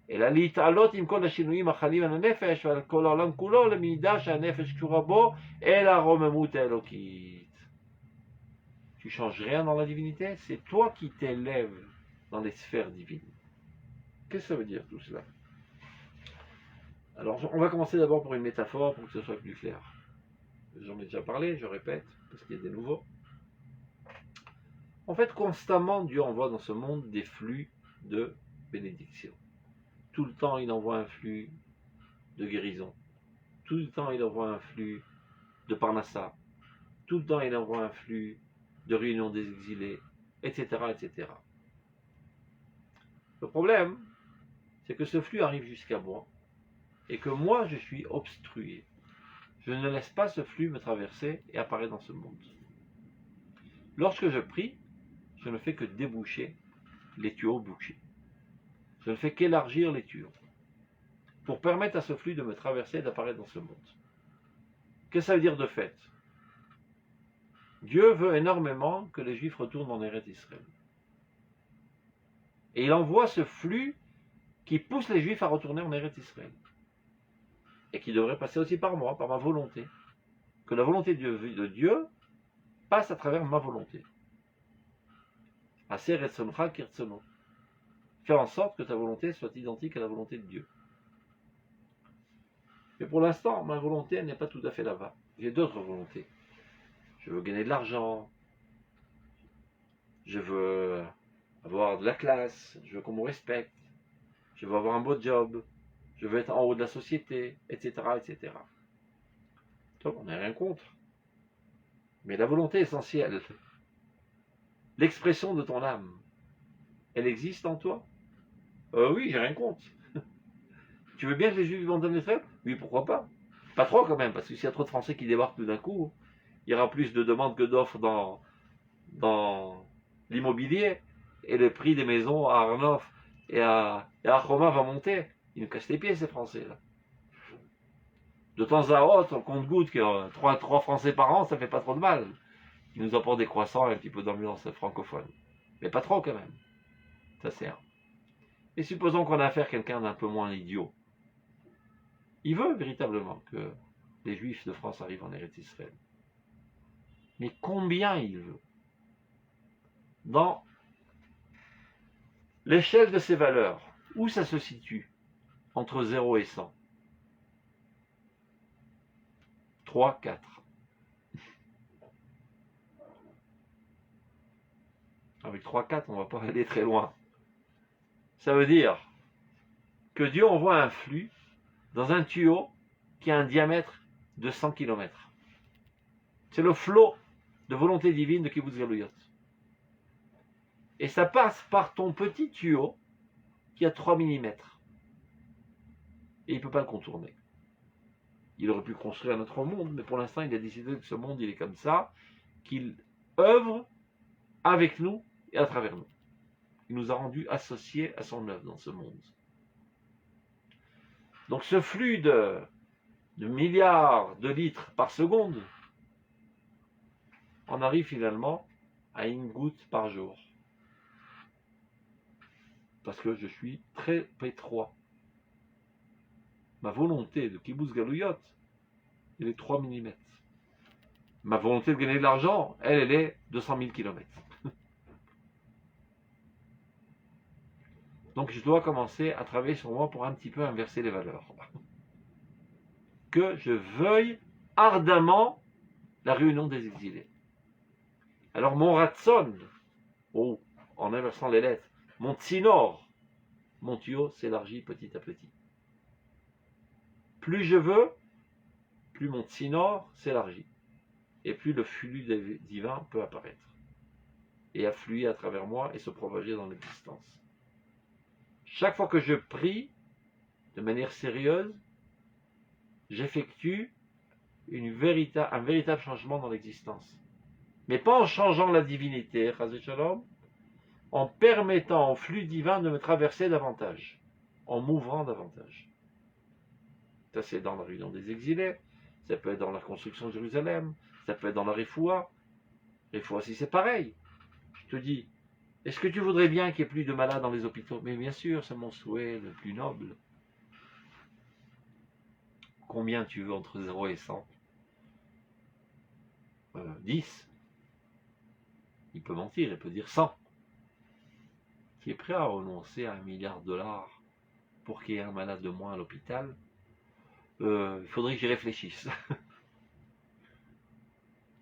Et la להתעלות עם כל השינויים החלים על הנפש ועל כל העולם כולו למידה שהנפש קשורה בו אל הרוממות האלוקית. Tu changes rien dans la divinité, c'est toi qui t'élèves dans les sphères divines. Qu'est-ce que ça veut dire tout cela? Alors, on va commencer d'abord par une métaphore pour que ce soit plus clair. J'en ai déjà parlé, je répète, parce qu'il y a des nouveaux. En fait, constamment, Dieu envoie dans ce monde des flux de bénédiction. Tout le temps, il envoie un flux de guérison. Tout le temps, il envoie un flux de parnassa. Tout le temps, il envoie un flux de réunion des exilés, etc., etc. Le problème, c'est que ce flux arrive jusqu'à moi et que moi, je suis obstrué. Je ne laisse pas ce flux me traverser et apparaître dans ce monde. Lorsque je prie, je ne fais que déboucher les tuyaux bouchés. Je ne fais qu'élargir les tuyaux pour permettre à ce flux de me traverser et d'apparaître dans ce monde. Qu'est-ce que ça veut dire de fait? Dieu veut énormément que les Juifs retournent en Eretz Israël. Et il envoie ce flux qui pousse les Juifs à retourner en Eretz Israël. Et qui devrait passer aussi par moi, par ma volonté. Que la volonté de Dieu passe à travers ma volonté. Aser etzoncha kirtzono. Faire en sorte que ta volonté soit identique à la volonté de Dieu. Mais pour l'instant, ma volonté n'est pas tout à fait là-bas. J'ai d'autres volontés. Je veux gagner de l'argent. Je veux avoir de la classe. Je veux qu'on me respecte. Je veux avoir un beau job. Je veux être en haut de la société, etc., etc. Donc, on n'a rien contre. Mais la volonté essentielle, l'expression de ton âme, elle existe en toi? Oui, j'ai rien contre. Tu veux bien que les Juifs vivent en Israël? Oui, pourquoi pas? Pas trop quand même, parce que s'il y a trop de Français qui débarquent tout d'un coup, il y aura plus de demandes que d'offres dans l'immobilier, et le prix des maisons à Arnof et à Roma va monter. Ils nous cassent les pieds, ces Français-là. De temps à autre, on compte-goutte que 3 Français par an, ça fait pas trop de mal. Ils nous apportent des croissants et un petit peu d'ambiance francophone. Mais pas trop quand même. Ça sert. Et supposons qu'on a affaire à quelqu'un d'un peu moins idiot. Il veut véritablement que les Juifs de France arrivent en Eretz Israël. Mais combien il veut? Dans l'échelle de ses valeurs, où ça se situe? Entre 0 et 100. 3, 4. Avec 3, 4, on ne va pas aller très loin. Ça veut dire que Dieu envoie un flux dans un tuyau qui a un diamètre de 100 km. C'est le flot de volonté divine de Kibbutz Galuyot. Et ça passe par ton petit tuyau qui a 3 mm. Et il ne peut pas le contourner. Il aurait pu construire un autre monde, mais pour l'instant, il a décidé que ce monde, il est comme ça, qu'il œuvre avec nous et à travers nous. Il nous a rendus associés à son œuvre dans ce monde. Donc ce flux de milliards de litres par seconde, on arrive finalement à une goutte par jour. Parce que je suis très étroit. Ma volonté de Kibbutz Galuyot, elle est 3 mm. Ma volonté de gagner de l'argent, elle est 200 000 km. Donc je dois commencer à travailler sur moi pour un petit peu inverser les valeurs. Que je veuille ardemment la réunion des exilés. Alors mon ratson, en inversant les lettres, mon tsinor, mon tuyau s'élargit petit à petit. Plus je veux, plus mon tsinor s'élargit. Et plus le flux divin peut apparaître. Et affluer à travers moi et se propager dans l'existence. Chaque fois que je prie, de manière sérieuse, j'effectue un véritable changement dans l'existence. Mais pas en changeant la divinité, Chazé Shalom, en permettant au flux divin de me traverser davantage, en m'ouvrant davantage. Ça, c'est dans la réunion des exilés, ça peut être dans la construction de Jérusalem, ça peut être dans la Refoua. Refoua aussi, c'est pareil. Je te dis, est-ce que tu voudrais bien qu'il n'y ait plus de malades dans les hôpitaux? Mais bien sûr, c'est mon souhait le plus noble. Combien tu veux entre 0 et 100? 10. Il peut mentir, il peut dire 100. qui est prêt à renoncer à $1 milliard pour qu'il y ait un malade de moins à l'hôpital, il faudrait que j'y réfléchisse.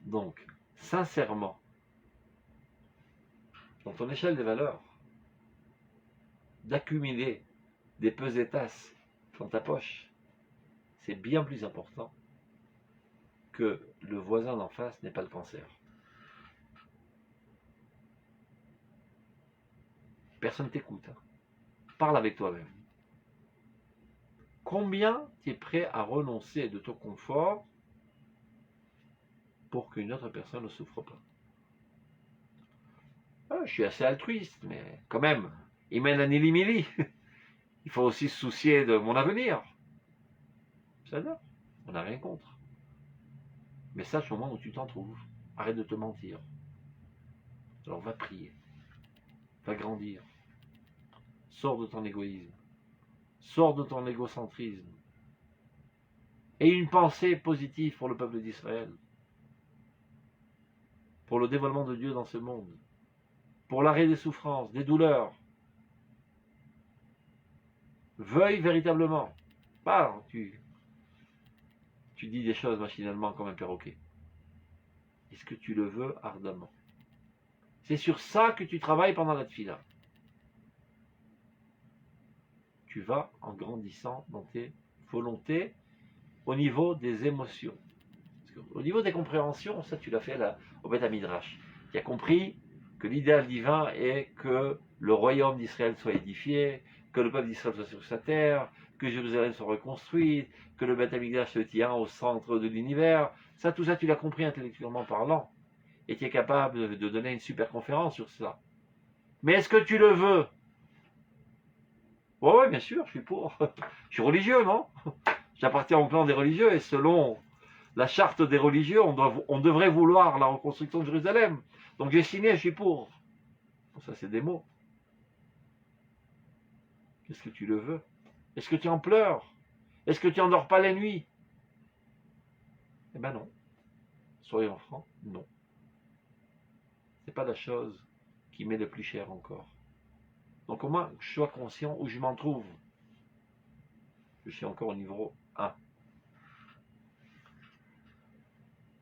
Donc, sincèrement, dans ton échelle des valeurs, d'accumuler des pesetas dans ta poche, c'est bien plus important que le voisin d'en face n'ait pas le cancer. Personne t'écoute. Hein. Parle avec toi-même. Combien tu es prêt à renoncer de ton confort pour qu'une autre personne ne souffre pas? Je suis assez altruiste, mais quand même, il mène un nili-mili. Il faut aussi se soucier de mon avenir. Ça va, on n'a rien contre. Mais sache au moment où tu t'en trouves. Arrête de te mentir. Alors va prier. Va grandir. Sors de ton égoïsme. Sors de ton égocentrisme. Et une pensée positive pour le peuple d'Israël. Pour le dévoilement de Dieu dans ce monde. Pour l'arrêt des souffrances, des douleurs. Veuille véritablement. Pas, tu dis des choses machinalement comme un perroquet. Est-ce que tu le veux ardemment? C'est sur ça que tu travailles pendant la tfila. Tu vas en grandissant dans tes volontés au niveau des émotions. Au niveau des compréhensions, ça tu l'as fait là, au Beth Midrash, qui a compris que l'idéal divin est que le royaume d'Israël soit édifié, que le peuple d'Israël soit sur sa terre, que Jérusalem soit reconstruite, que le Beth Amikdash se tient au centre de l'univers. Ça, tout ça, tu l'as compris intellectuellement parlant. Et tu es capable de donner une super conférence sur ça. Mais est-ce que tu le veux? Ouais, bien sûr, je suis pour. Je suis religieux, non? J'appartiens au clan des religieux et selon la charte des religieux, on devrait vouloir la reconstruction de Jérusalem. Donc j'ai signé, je suis pour. Ça, c'est des mots. Est-ce que tu le veux? Est-ce que tu en pleures? Est-ce que tu en dors pas la nuit? Eh ben non. Soyons francs, non. C'est pas la chose qui m'est le plus cher encore. Donc au moins, je sois conscient où je m'en trouve. Je suis encore au niveau 1.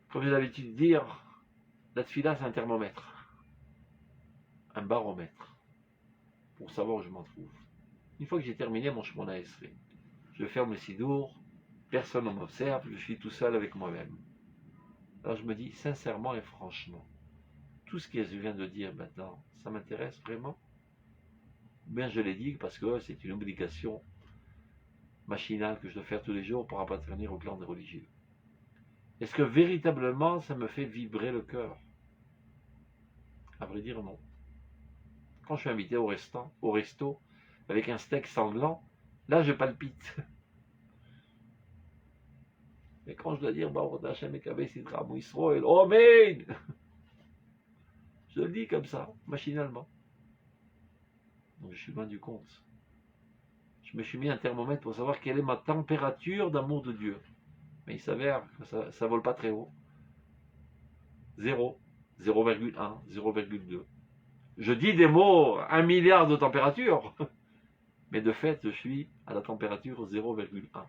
Comme j'ai l'habitude de dire, la tfila c'est un thermomètre, un baromètre, pour savoir où je m'en trouve. Une fois que j'ai terminé mon Shemona Esrei, je ferme le sidour, personne ne m'observe, je suis tout seul avec moi-même. Alors je me dis sincèrement et franchement, tout ce que je viens de dire maintenant, ça m'intéresse vraiment? Bien je l'ai dit parce que c'est une obligation machinale que je dois faire tous les jours pour appartenir au clan des religieux. Est-ce que véritablement ça me fait vibrer le cœur? À vrai dire, non. Quand je suis invité au resto, avec un steak sanglant, là je palpite. Mais quand je dois dire, oh mais je le dis comme ça, machinalement. Donc je suis loin du compte. Je me suis mis un thermomètre pour savoir quelle est ma température d'amour de Dieu. Mais il s'avère que ça vole pas très haut. 0, 0,1, 0,2. Je dis des mots 1 milliard de température, mais de fait, je suis à la température 0,1.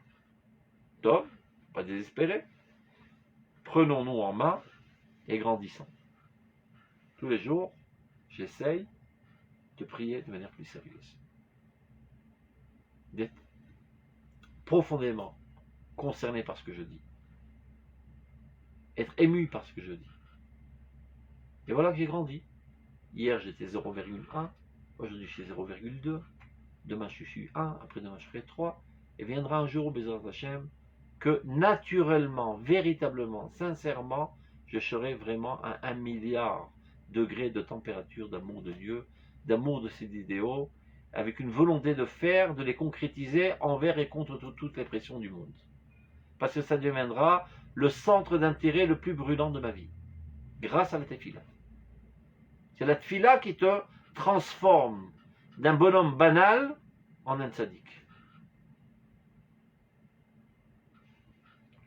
Donc, pas désespéré. Prenons-nous en main et grandissons. Tous les jours, j'essaye de prier de manière plus sérieuse. D'être profondément concerné par ce que je dis. Être ému par ce que je dis. Et voilà que j'ai grandi. Hier, j'étais 0,1. Aujourd'hui, je suis 0,2. Demain, je suis 1. Après-demain, je ferai 3. Et viendra un jour, Bézrat Hashem, que naturellement, véritablement, sincèrement, je serai vraiment à 1 milliard degrés de température d'amour de Dieu, d'amour de ses idéaux, avec une volonté de faire, de les concrétiser envers et contre toutes les pressions du monde. Parce que ça deviendra le centre d'intérêt le plus brûlant de ma vie, grâce à la tefila. C'est la tefila qui te transforme d'un bonhomme banal en un tzaddik.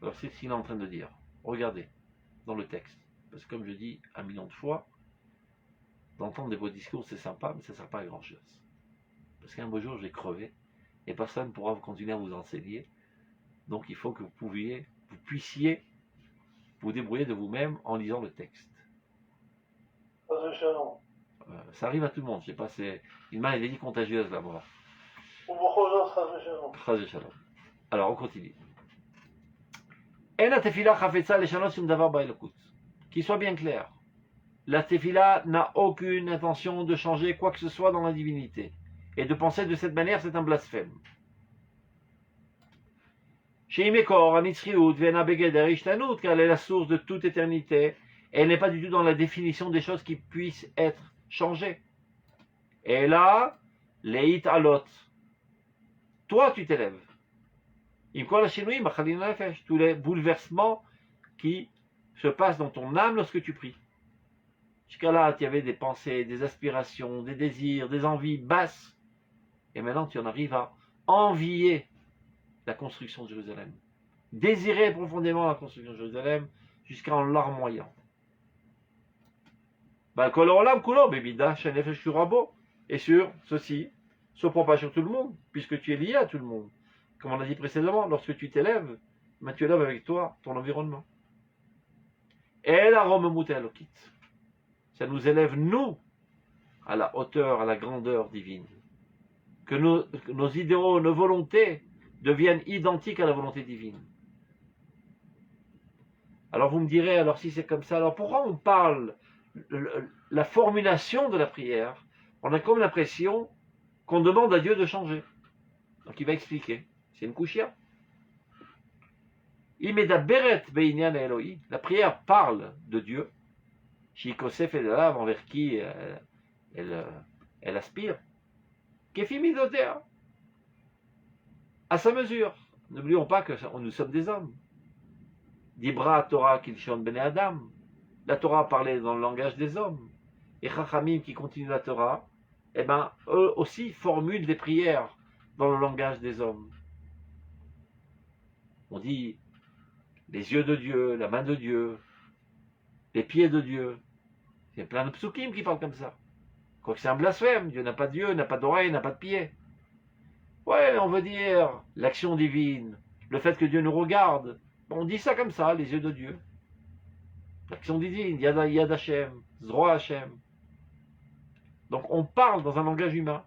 Alors c'est ce qu'il est en train de dire. Regardez dans le texte. Parce que comme je dis 1 million de fois, d'entendre vos discours, c'est sympa, mais ça ne sert pas à grand chose. Parce qu'un beau jour, je vais crever et personne ne pourra continuer à vous enseigner. Donc il faut que vous puissiez vous débrouiller de vous-même en lisant le texte. Ça arrive à tout le monde. Je sais pas, c'est une maladie contagieuse, la mort. Alors on continue. Qu'il soit bien clair, la tefila n'a aucune intention de changer quoi que ce soit dans la divinité. Et de penser de cette manière, c'est un blasphème. Car elle est la source de toute éternité. Et elle n'est pas du tout dans la définition des choses qui puissent être changées. Et là, leit alot. Toi, tu t'élèves. Tous les bouleversements qui se passent dans ton âme lorsque tu pries. Jusqu'à là, tu avais des pensées, des aspirations, des désirs, des envies basses. Et maintenant, tu en arrives à envier la construction de Jérusalem. Désirer profondément la construction de Jérusalem jusqu'à en larmoyant. Et sur ceci, se propage sur tout le monde, puisque tu es lié à tout le monde. Comme on a dit précédemment, lorsque tu t'élèves, tu élèves avec toi ton environnement. Et la Rome Moutelokit. Ça nous élève, nous, à la hauteur, à la grandeur divine. Que nos idéaux, nos volontés deviennent identiques à la volonté divine. Alors vous me direz, alors si c'est comme ça, alors pourquoi on parle la formulation de la prière? On a comme l'impression qu'on demande à Dieu de changer. Donc il va expliquer. C'est une kouchia. La prière parle de Dieu. Shikosef et envers qui elle aspire. Kefimidoter. À sa mesure. N'oublions pas que nous sommes des hommes. Dibra Torah Kilshon Bene Adam. La Torah parlait dans le langage des hommes. Et Chachamim qui continue la Torah, eh ben, eux aussi formulent des prières dans le langage des hommes. On dit les yeux de Dieu, la main de Dieu, les pieds de Dieu. Il y a plein de psukim qui parlent comme ça. Quoique c'est un blasphème. Dieu n'a pas d'yeux, n'a pas d'oreilles, n'a pas de pieds. Ouais, on veut dire l'action divine, le fait que Dieu nous regarde. On dit ça comme ça, les yeux de Dieu. L'action divine, Yad Hashem, Zroa Hashem. Donc on parle dans un langage humain,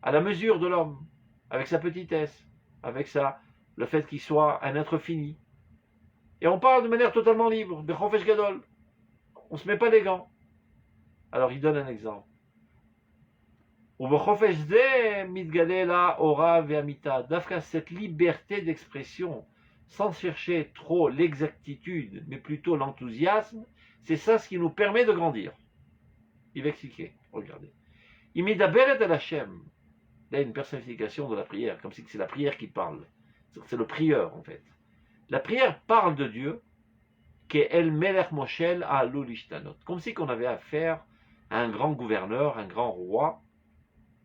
à la mesure de l'homme, avec sa petitesse, avec le fait qu'il soit un être fini. Et on parle de manière totalement libre, Bechofesh Gadol. On ne se met pas les gants. Alors il donne un exemple. D'Afka, cette liberté d'expression, sans chercher trop l'exactitude, mais plutôt l'enthousiasme, c'est ça ce qui nous permet de grandir. Il va expliquer, regardez. Imidaberet al Hashem. Là, une personnification de la prière, comme si c'est la prière qui parle. C'est le prieur, en fait. La prière parle de Dieu, qu'El Melech Moshel A'alou Lishtanot. Comme si on avait affaire à un grand gouverneur, un grand roi,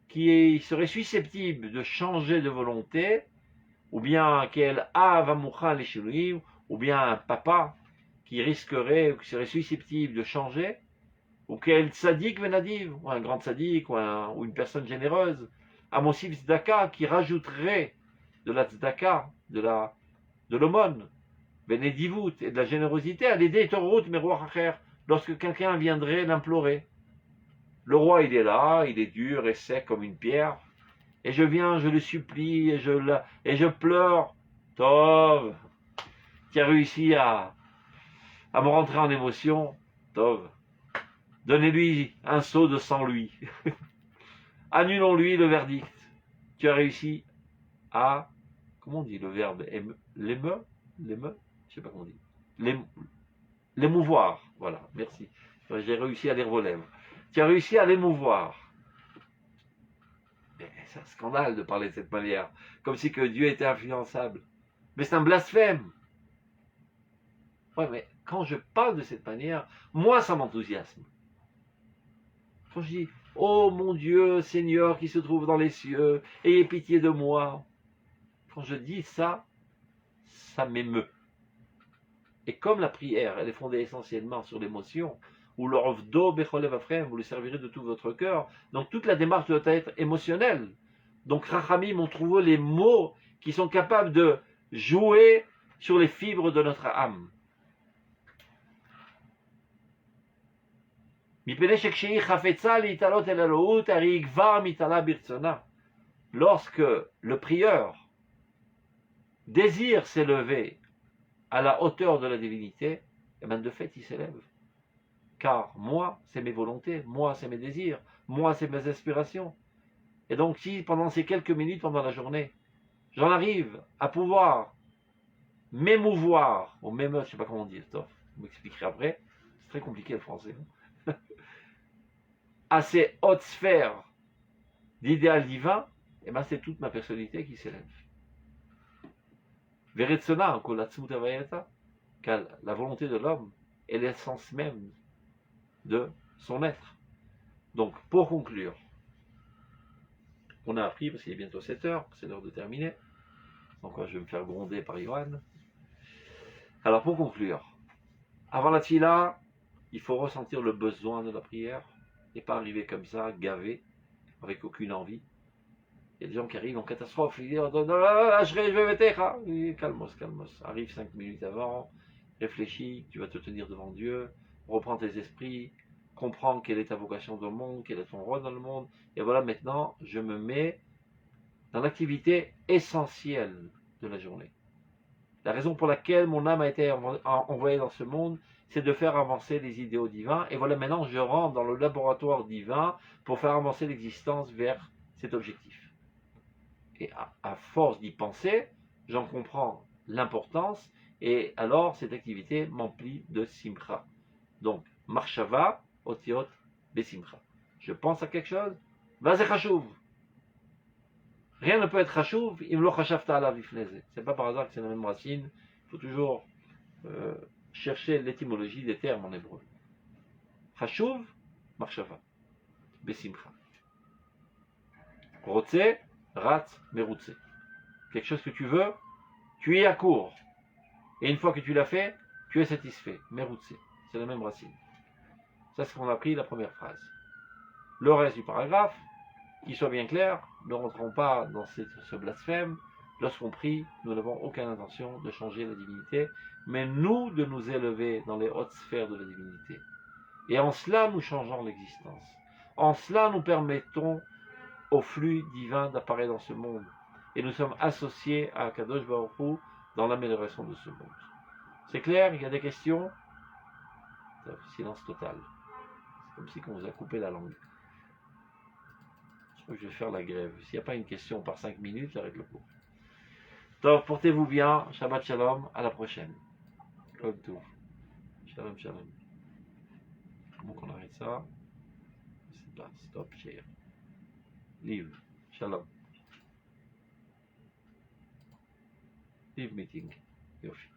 qui serait susceptible de changer de volonté, ou bien qu'elle avamucha les shiluim, ou bien un papa qui risquerait, qui serait susceptible de changer, ou qu'elle tzaddik venadiv, ou un grand tzaddik, ou une personne généreuse, amosif tzedaka, qui rajouterait de la tzedaka, de l'aumône, venedivut, et de la générosité, à l'aider torut meroach acher, lorsque quelqu'un viendrait l'implorer. Le roi, il est là, il est dur et sec comme une pierre. Et je viens, je le supplie, et je pleure. Tov, tu as réussi à me rentrer en émotion. Tov, donnez-lui un seau de sang, lui. Annulons-lui le verdict. Tu as réussi à, comment on dit le verbe, l'émeu, je sais pas comment on dit. L'émouvoir, voilà, merci. J'ai réussi à lire vos lèvres. Tu as réussi à l'émouvoir. C'est un scandale de parler de cette manière, comme si que Dieu était influençable. Mais c'est un blasphème. Ouais, mais quand je parle de cette manière, moi, ça m'enthousiasme. Quand je dis, oh mon Dieu, Seigneur qui se trouve dans les cieux, ayez pitié de moi. Quand je dis ça, ça m'émeut. Et comme la prière, elle est fondée essentiellement sur l'émotion, ou le Ovdo Bechole Vafrem, vous le servirez de tout votre cœur. Donc toute la démarche doit être émotionnelle. Donc Rachamim ont trouvé les mots qui sont capables de jouer sur les fibres de notre âme. Lorsque le prieur désire s'élever à la hauteur de la divinité, et bien de fait il s'élève. Car moi, c'est mes volontés, moi, c'est mes désirs, moi, c'est mes aspirations. Et donc si pendant ces quelques minutes pendant la journée, j'en arrive à pouvoir m'émouvoir, ou m'émeut, je ne sais pas comment on dit, stop, vous m'expliquerez après, c'est très compliqué le français, à ces hautes sphères d'idéal divin, et bien c'est toute ma personnalité qui s'élève. Veretsona, car la volonté de l'homme est l'essence même de son être. Donc, pour conclure, on a appris, parce qu'il est bientôt 7 heures, c'est l'heure de terminer, donc je vais me faire gronder par Yohan. Alors, pour conclure, avant la tfila, il faut ressentir le besoin de la prière, et pas arriver comme ça, gavé, avec aucune envie. Il y a des gens qui arrivent en catastrophe, ils disent je vais mettre, calmos, arrive 5 minutes avant, réfléchis, tu vas te tenir devant Dieu, reprends tes esprits, comprends quelle est ta vocation dans le monde, quel est ton rôle dans le monde, et voilà, maintenant je me mets dans l'activité essentielle de la journée. La raison pour laquelle mon âme a été envoyée dans ce monde, c'est de faire avancer les idéaux divins, et voilà, maintenant je rentre dans le laboratoire divin pour faire avancer l'existence vers cet objectif. Et à force d'y penser, j'en comprends l'importance, et alors cette activité m'emplit de simcha. Donc, marshava, otiot, besimcha. Je pense à quelque chose, vas-y chashuv. Rien ne peut être chashuv, im lo chashavta alav ifneze. C'est pas par hasard que c'est la même racine, il faut toujours chercher l'étymologie des termes en hébreu. Chashuv, marshava, besimcha. Rotze, rat, merutze. Quelque chose que tu veux, tu es à court. Et une fois que tu l'as fait, tu es satisfait. Merutze. C'est la même racine. Ça, c'est ce qu'on a appris la première phrase. Le reste du paragraphe, qu'il soit bien clair, ne rentrons pas dans ce blasphème. Lorsqu'on prie, nous n'avons aucune intention de changer la divinité, mais nous de nous élever dans les hautes sphères de la divinité. Et en cela, nous changeons l'existence. En cela, nous permettons au flux divin d'apparaître dans ce monde. Et nous sommes associés à Kadosh Baruch Hu dans l'amélioration de ce monde. C'est clair? Il y a des questions? Silence total. C'est comme si on vous a coupé la langue. Je crois que je vais faire la grève. S'il n'y a pas une question par 5 minutes, j'arrête le cours. Donc, portez-vous bien. Shabbat Shalom. À la prochaine. Comme tout. Shalom, shalom. Comment qu'on arrête ça? C'est là. Stop, share. Leave. Shalom. Leave meeting. Yofi.